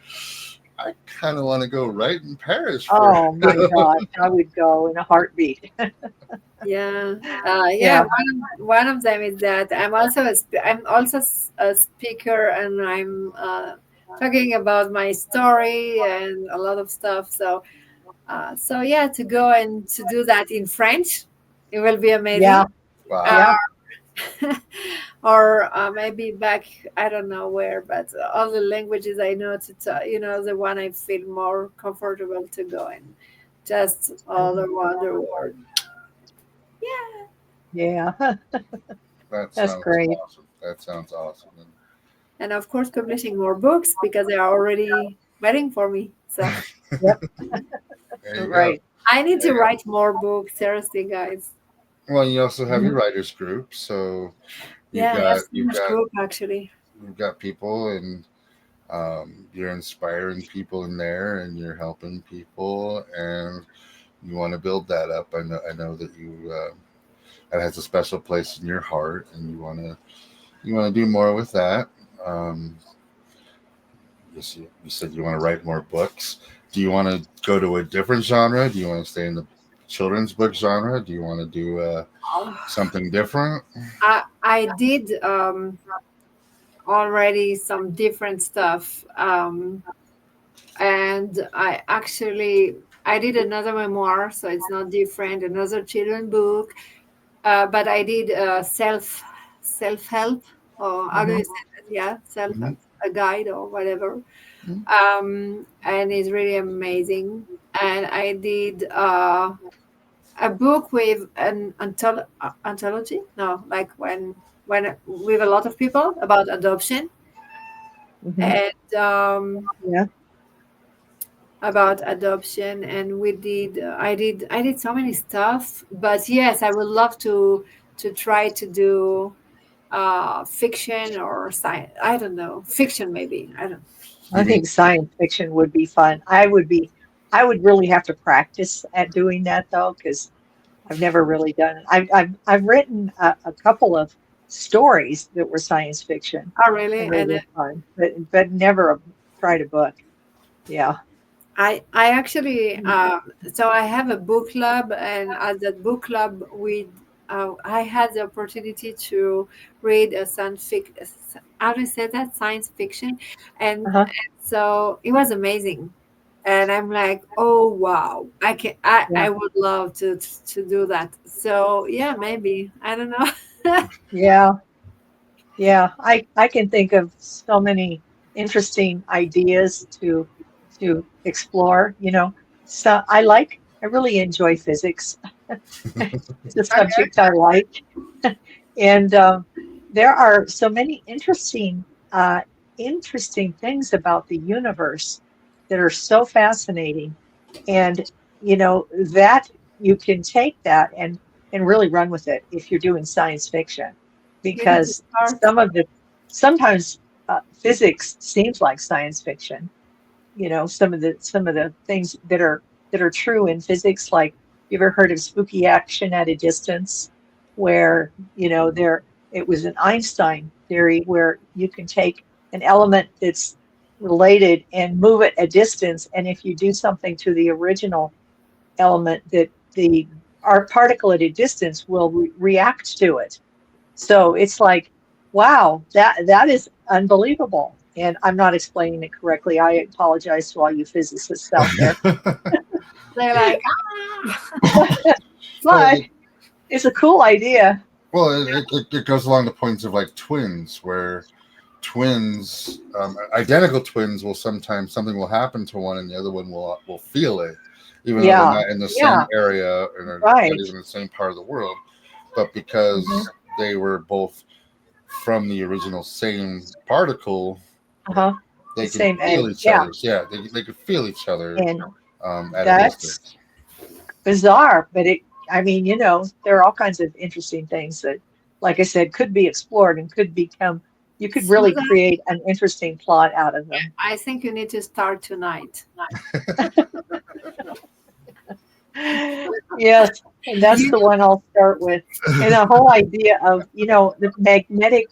I kind of want to go right in Paris for. Oh my God, I would go in a heartbeat. yeah, yeah. Yeah. One of them is that I'm also a speaker, and I'm talking about my story and a lot of stuff. So yeah, to go and to do that in French, it will be amazing. Yeah. Wow. Yeah. Uh, or maybe back, I don't know where, but all the languages I know the one I feel more comfortable to go in, just all Mhm. around the world. Yeah. Yeah. That That's sounds great. awesome. That sounds awesome. And of course, publishing more books because they are already waiting for me. So Yep. There you go. Right. I need There to you go. write more books. Seriously, guys. Well, you also have Mhm. your writers group, so you've Yeah, I have got so you've much got group actually. you've got people, and you're inspiring people in there, and you're helping people, and you want to build that up. I know that that has a special place in your heart, and you want to do more with that. Um, you said you want to write more books. Do you want to go to a different genre? Do you want to stay in the children's book genre? Do you want to do something different? I did already some different stuff. And I did another memoir, so it's not different, another children book. But I did self help, or how do you Mhm. say that? Yeah, self Mhm. a guide or whatever. Mhm. And it's really amazing. And I did a book with an anthology, no, like when with a lot of people about adoption. Mhm. And Yeah. about adoption, and I did so many stuff. But yes, I would love to try to do fiction or science. I don't know, fiction maybe. I don't. You I mean think science fiction would be fun. I would really have to practice at doing that though, because I've never really done it. I've written a couple of stories that were science fiction, Oh really? and they And were fun, but never tried a book. Yeah. I actually so I have a book club, and at that book club I had the opportunity to read a how do you say that, science fiction, and Uh-huh. so it was amazing, and I'm like, oh wow, Yeah. I would love to do that. So yeah, maybe, I don't know. Yeah. Yeah. I can think of so many interesting ideas to explore, you know. So I really enjoy physics. It's a subject I like. And there are so many interesting things about the universe that are so fascinating. And, you know, that you can take that and really run with it if you're doing science fiction, We need to because start. sometimes physics seems like science fiction. You know, some of the things that are true in physics, like you ever heard of spooky action at a distance, where, you know, it was an Einstein theory where you can take an element that's related and move it a distance, and if you do something to the original element, that the our particle at a distance will react to it. So it's like, wow, that is unbelievable. And I'm not explaining it correctly. I apologize to all you physicists out there. They're like, well, But it's a cool idea. it goes along the points of like twins, where twins, identical twins, will sometimes something will happen to one and the other one will feel it, even though they're Yeah, not in the same yeah, area and are not right. even in the same part of the world, but Hmm. because they were both from the original same particle, Uh-huh. The they can same feel egg. each Yeah. other. Yeah, they can feel each other And at a that's distance. bizarre, but I mean, you know, there are all kinds of interesting things that, like I said, could be explored and could become, you could really Susan, create an interesting plot out of them. I think you need to start tonight. Yes, and that's You the one I'll start with. And the whole idea of, you know, the magnetic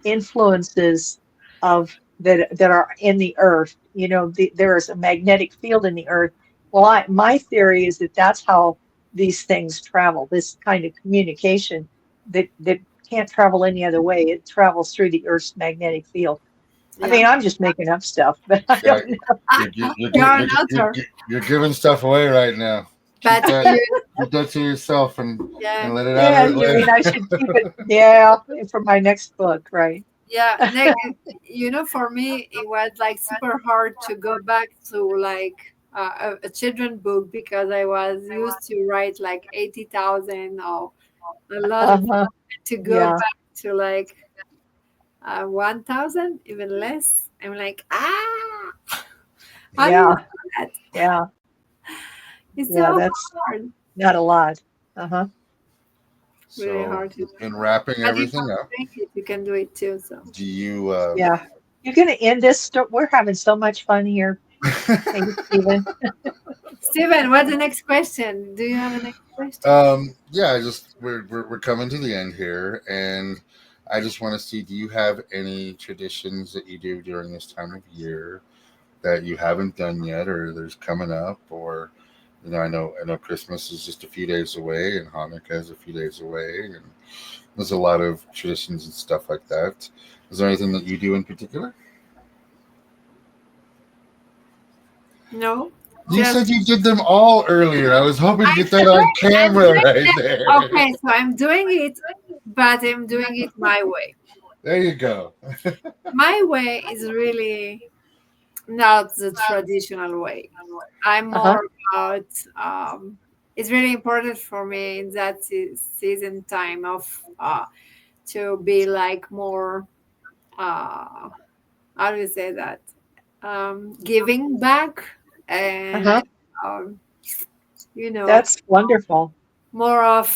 influences of that are in the earth. You know, there is a magnetic field in the earth. Well, my theory is that that's how these things travel. This kind of communication that can't travel any other way. It travels through the earth's magnetic field. I Yeah. mean, I'm just making up stuff, but I Yeah, don't know. You're an author, you're giving stuff away right now. Keep but that you, keep that to yourself yeah, and let it out. Yeah, you mean I should keep it? Yeah, for my next book, right? yeah. For me, it was like super hard to go back to like a children book, because I was used to write like 80,000 or a lot of, Uh-huh. to go Yeah, back to like 1,000, even less. I'm like, how do you yeah, do that? yeah, It's yeah. so That's hard, not a lot. Uh-huh. really So, hard to. in wrapping But if everything up, you think it, you can do it too. So, do you? Yeah. You're gonna end this. We're having so much fun here. Thank you, Stephen. Steven, what's the next question? Do you have a next question? Yeah, I just we're coming to the end here, and I just want to see. Do you have any traditions that you do during this time of year that you haven't done yet, or there's coming up, or I know Christmas is just a few days away, and Hanukkah is a few days away, and there's a lot of traditions and stuff like that. Is there anything that you do in particular? No, You said just you did them all earlier. I was hoping to I'm get that on doing. I'm camera doing right it. there. Okay, so I'm doing it, but I'm doing it my way. There you go. My way is really not the traditional way. I'm Uh-huh. more about. It's really important for me in that season time of to be like more. Uh, how do you say that? Giving back. and Uh-huh. um, you know, That's wonderful. more of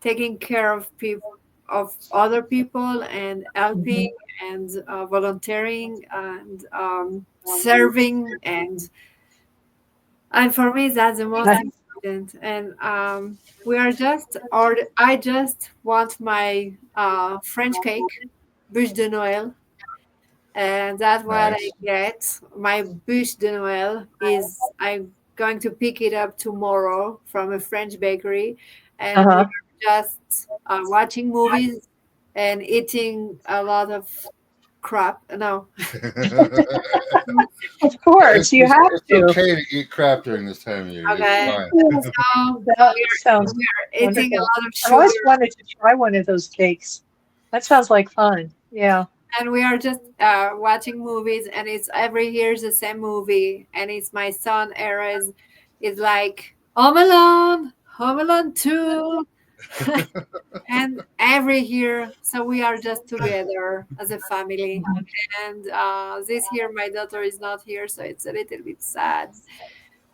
taking care of people, of other people, and Hmm. helping, and volunteering, and serving, and for me that's the most That's, important. And we are just, or I just want my French cake, bûche de Noël, and that's what I Nice. get. My bûche de Noël is, I'm going to pick it up tomorrow from a French bakery, and we uh-huh. are just watching movies and eating a lot of crap. No, Of course, you have It's to. okay to eat crap during this time of year. It's okay. fine. So That sounds we are eating a wonderful. lot of I've sugar, always wanted to try one of those cakes. That sounds like fun. Yeah. and we are just watching movies, and it's every year the same movie, and it's my son Erez is like Home Alone 2, and every year, so we are just together as a family. Mhm. And this year my daughter is not here, so it's a little bit sad.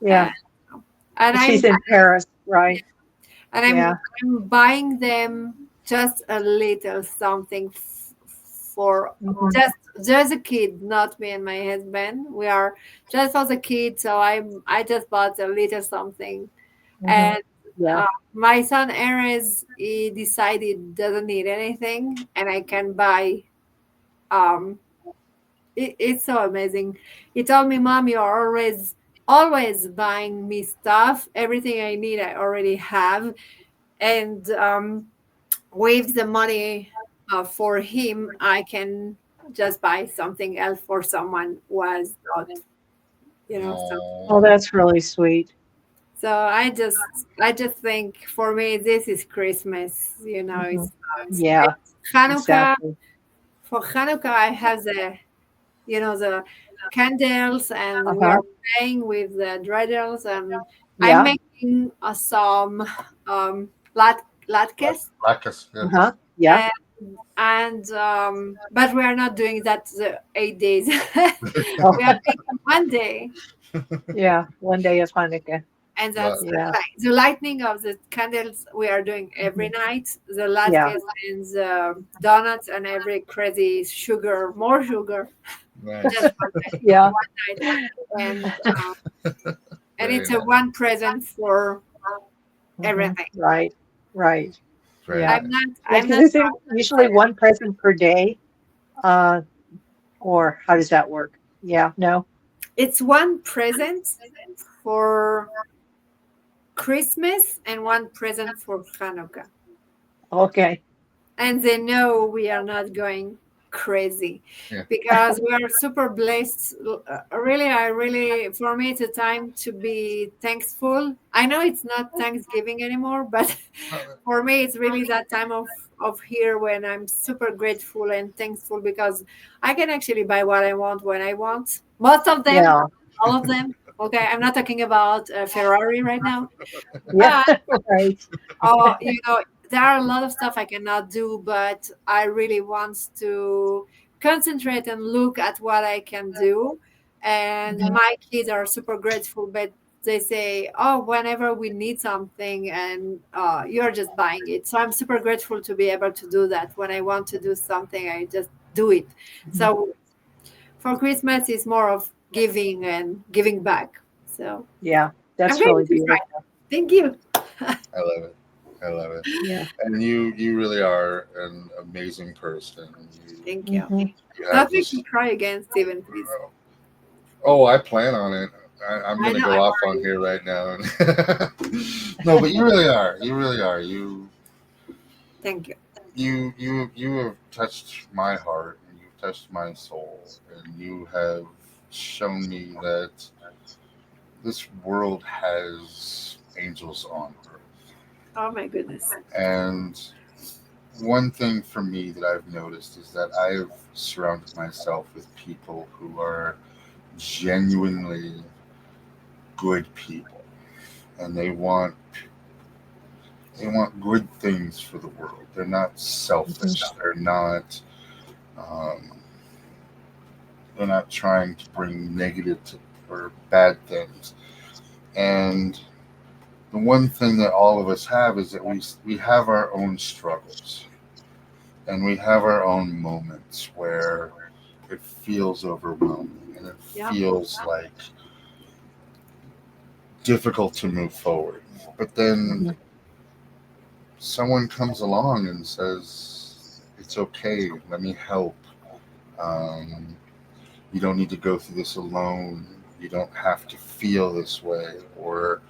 Yeah. And, and She's I'm in Paris, right? and Yeah. I'm buying them just a little something for Hmm. just a kid, not me and my husband. We are just for the kid, so I just bought a little something. Hmm. And Yeah. my son Ares, he decided doesn't need anything, and I can buy. Um, it's so amazing. He told me, "Mom, you're always buying me stuff. Everything I need, I already have." And with the money for him, I can just buy something else for someone who has not, so Oh, Aw. that's really sweet. so I just think for me this is Christmas. Hmm. It's Yeah, Hanukkah. exactly. For Hanukkah, I have the candles, and we Uh-huh. are playing with the dreidels, and I'm Yeah. making some latkes, Lacus, yeah. Uh-huh. Yeah. and but we are not doing that the 8 days. Oh, We are making one day, yeah. One day of Hanukkah. and But that's Yeah. like the lightning of the candles we are doing every Hmm. night. The Yeah. latkes and the donuts and every crazy sugar, more sugar, nice. just one day, Yeah. one night, and Very it's a nice. one present for Hmm. everything. Right. Right. Very Yeah. I'm nice. not. Yeah. I'm Because not is it trying to usually say. one present per day? Uh, or how does that work? Yeah. No. It's one present for Christmas and one present for Hanukkah. Okay. And they know we are not going crazy Yeah. because we are super blessed. Really, I really, for me, it's a time to be thankful. I know it's not Thanksgiving anymore, but for me, it's really that time of here when I'm super grateful and thankful because I can actually buy what I want when I want. Most of them, Yeah. all of them. Okay, I'm not talking about Ferrari right now, Yeah. but Right. there are a lot of stuff I cannot do, but I really want to concentrate and look at what I can do. And Mhm. my kids are super grateful, but they say, "Oh, whenever we need something, and you're just buying it." So I'm super grateful to be able to do that. When I want to do something, I just do it. Mhm. So for Christmas, it's more of giving and giving back. So Yeah. I'm That's going really to try. beautiful. Thank you. I love it. I love it. Yeah. And you really are an amazing person. Thank you. Hmm. You have Not make me this. cry again, Steven, please. Oh, I plan on it. I'm I gonna know go I'm off on worried. here right now. No, but you really are. You really are. Thank you. You have touched my heart and you've touched my soul and you have shown me that this world has angels on earth. Oh my goodness. And one thing for me that I've noticed is that I've surrounded myself with people who are genuinely good people and they want good things for the world. They're not Hmm. selfish. Um, they're not trying to bring negative to or bad things. And the one thing that all of us have is that we have our own struggles, and we have our own moments where it feels overwhelming and it Yeah. feels like difficult to move forward. But then Mhm. someone comes along and says, "It's okay. Let me help. Um, you don't need to go through this alone. You don't have to feel this way, or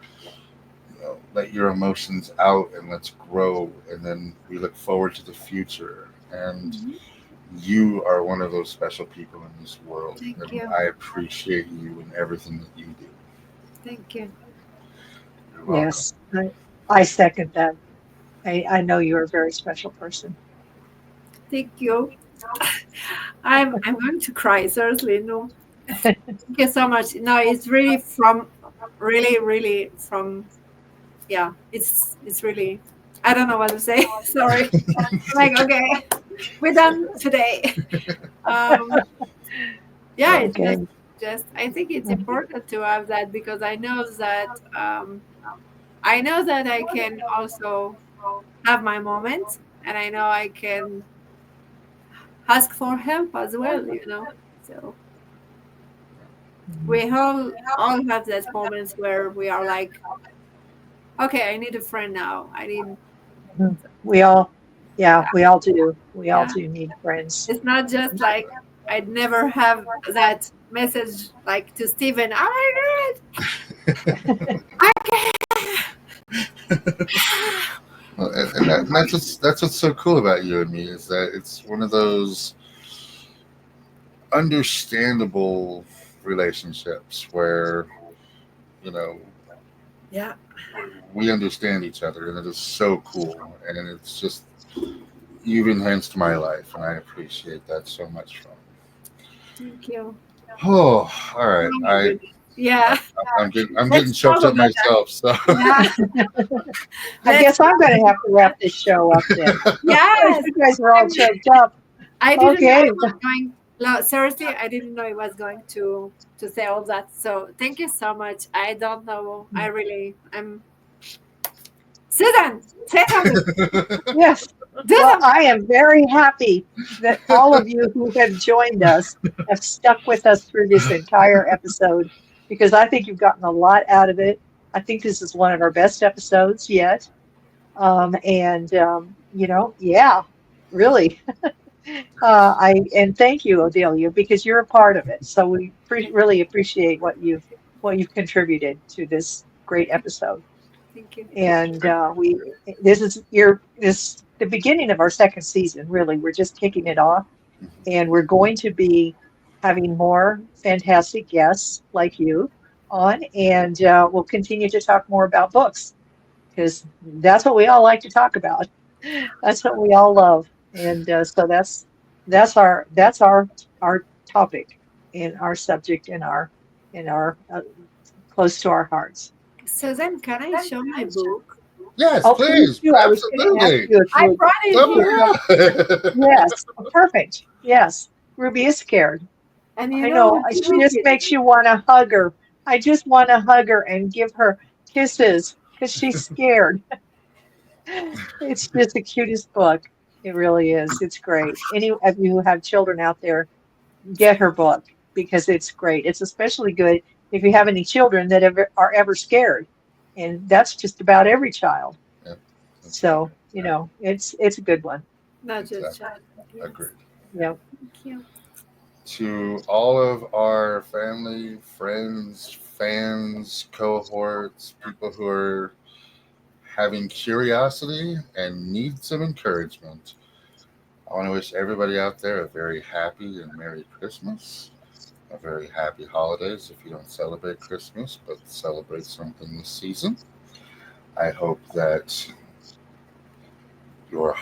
let your emotions out and let's grow." And then we look forward to the future. And Mhm. you are one of those special people in this world, Thank and you. I appreciate you and everything that you do. Thank you. You're welcome. Yes, I second that. I know you're a very special person. Thank you. I'm going to cry. Seriously, no. Thank you so much. No, it's really from, really, really from. Yeah, it's really. I don't know what to say. Sorry. Like, okay, we're done today. Um, yeah, it's Okay. just I think it's important to have that because I know that I can also have my moments, and I know I can ask for help as well. So we all have that moments where we are like, okay, I need a friend now. I need, Mhm. We all, yeah, yeah, we all do. We all yeah. do need friends. It's not just like I'd never have that message like to Steven. Oh my god, Well, and that's what's so cool about you and me is that it's one of those understandable relationships where you know yeah. we understand each other, and it is so cool, and it's just you've enhanced my life, and I appreciate that so much from Thank you. you. Oh, all Oh right. my I, goodness. Yeah. I'm getting Let's talk choked up about that. myself. So Yeah. I Let's guess I'm going to have to wrap this show up then. yes. You guys are all I'm choked up. I didn't know Okay. it was going. No, seriously, I didn't know it was going to say all that. So thank you so much. I don't know. I'm Susan. Say something. Yes. Do Well, something. I am very happy that all of you who have joined us have stuck with us through this entire episode because I think you've gotten a lot out of it. I think this is one of our best episodes yet. Yeah, really. And thank you, Odelia, because you're a part of it. So we really appreciate what you've contributed to this great episode. Thank you. And this is this the beginning of our second season. Really, we're just kicking it off, and we're going to be having more fantastic guests like you on, and we'll continue to talk more about books because that's what we all like to talk about. That's what we all love, and so that's our topic and our subject in our close to our hearts. Susan, can I show my book? yes, Oh, please please, do. I was going to ask absolutely. you if I you brought it would here, come. Double Yes, perfect. Yes, Ruby is scared. and I know. the She book just makes you want to hug her. I just want to hug her and give her kisses because she's scared. It's just the cutest book. It really is. It's great. Any of you who have children out there, get her book because it's great. It's especially good if you have any children that are ever scared, and that's just about every child. yeah, that's right. So, it's a good one. not just Exactly. child. Yes. Agreed. Yeah. Thank you. To all of our family, friends, fans, cohorts, people who are having curiosity and need some encouragement, I want to wish everybody out there a very happy and Merry Christmas, a very happy holidays if you don't celebrate Christmas, but celebrate something this season. I hope that your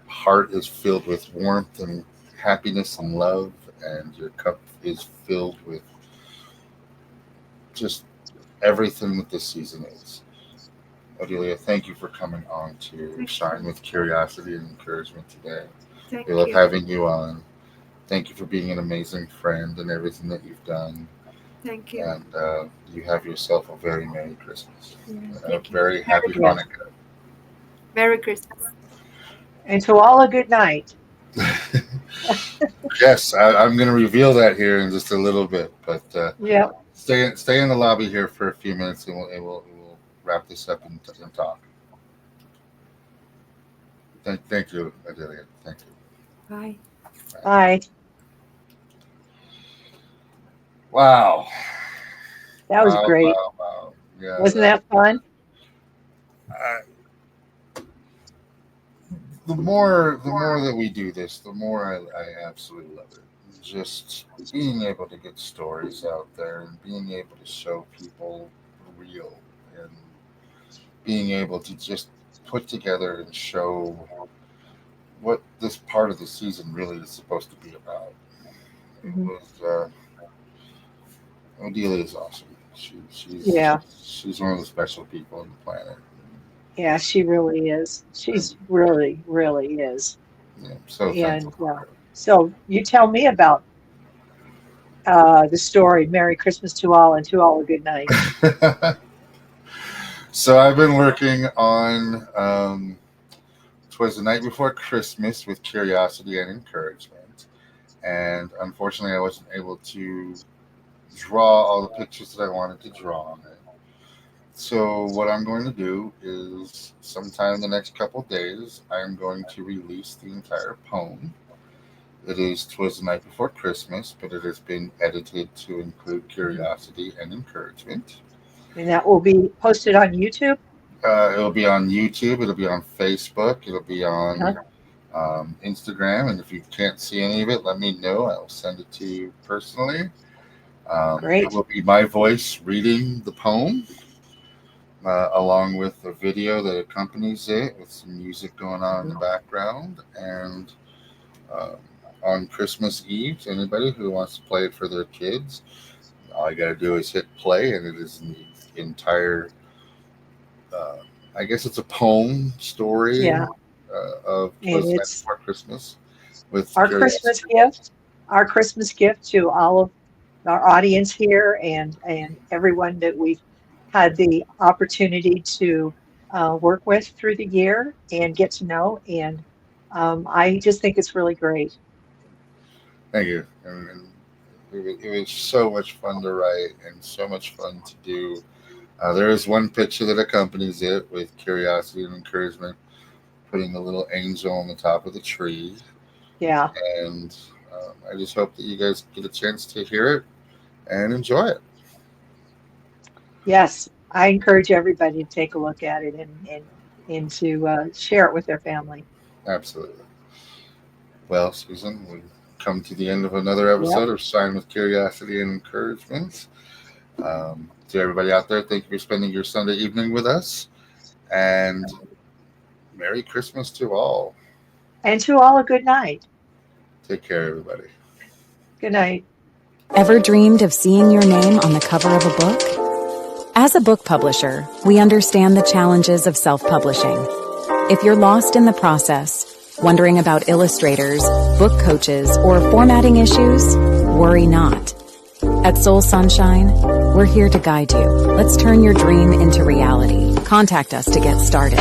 heart is filled with warmth and happiness and love, and your cup is filled with just everything that this season is. Odelia, thank you for coming on to Thank Shine with Curiosity and Encouragement today. We thank love you. having you on. Thank you for being an amazing friend and everything that you've done. Thank you. And you have yourself a very Merry Christmas. A Thank you. very happy Yes. Merry Christmas. And to all a good night. Hanukkah. Yes, I'm going to reveal that here in just a little bit, but Yeah. stay in the lobby here for a few minutes, and we'll wrap this up and talk. Thank you, Odelia. Thank you. Bye. Bye. Wow. That was Wow, great. wow, wow. Yeah. Wasn't that fun? The more that we do this, the more I absolutely love it. Just being able to get stories out there and being able to show people real and being able to just put together and show what this part of the season really is supposed to be about. Mhm. Odelia is awesome. Yeah. She's one of the special people on the planet. Yeah, she really is. She's really, really is. Yeah, so And thankful. so you tell me about the story, Merry Christmas to all and to all a good night. So I've been working on "'Twas the Night Before Christmas" with curiosity and encouragement, and unfortunately, I wasn't able to draw all the pictures that I wanted to draw on it. So what I'm going to do is, sometime in the next couple days, I'm going to release the entire poem. It is "'Twas the Night Before Christmas," but it has been edited to include curiosity and encouragement. And that will be posted on YouTube. It'll be on YouTube. It'll be on Facebook. It'll be on Uh-huh. Instagram. And if you can't see any of it, let me know. I'll send it to you personally. It Great. will be my voice reading the poem, along with a video that accompanies it with some music going on in the background. And um, on Christmas Eve, to anybody who wants to play it for their kids, all you got to do is hit play, and it is the entire. I guess it's a poem story Yeah. of And "'Twas the Night it's Before Christmas" with our curiosity. Christmas gift to all of our audience here and everyone that we've had the opportunity to work with through the year and get to know. And I just think it's really great. Thank you. And it was so much fun to write and so much fun to do. There is one picture that accompanies it with curiosity and encouragement, putting a little angel on the top of the tree. Yeah. And I just hope that you guys get a chance to hear it and enjoy it. Yes. I encourage everybody to take a look at it and to share it with their family. Absolutely. Well, Susan, we've come to the end of another Yep. episode of Shine with Curiosity and Encouragement. To everybody out there, thank you for spending your Sunday evening with us. And Merry Christmas to all. And to all a good night. Take care, everybody. Good night. Ever dreamed of seeing your name on the cover of a book? As a book publisher, we understand the challenges of self-publishing. If you're lost in the process, wondering about illustrators, book coaches, or formatting issues, worry not. At Soul Sunshine, we're here to guide you. Let's turn your dream into reality. Contact us to get started.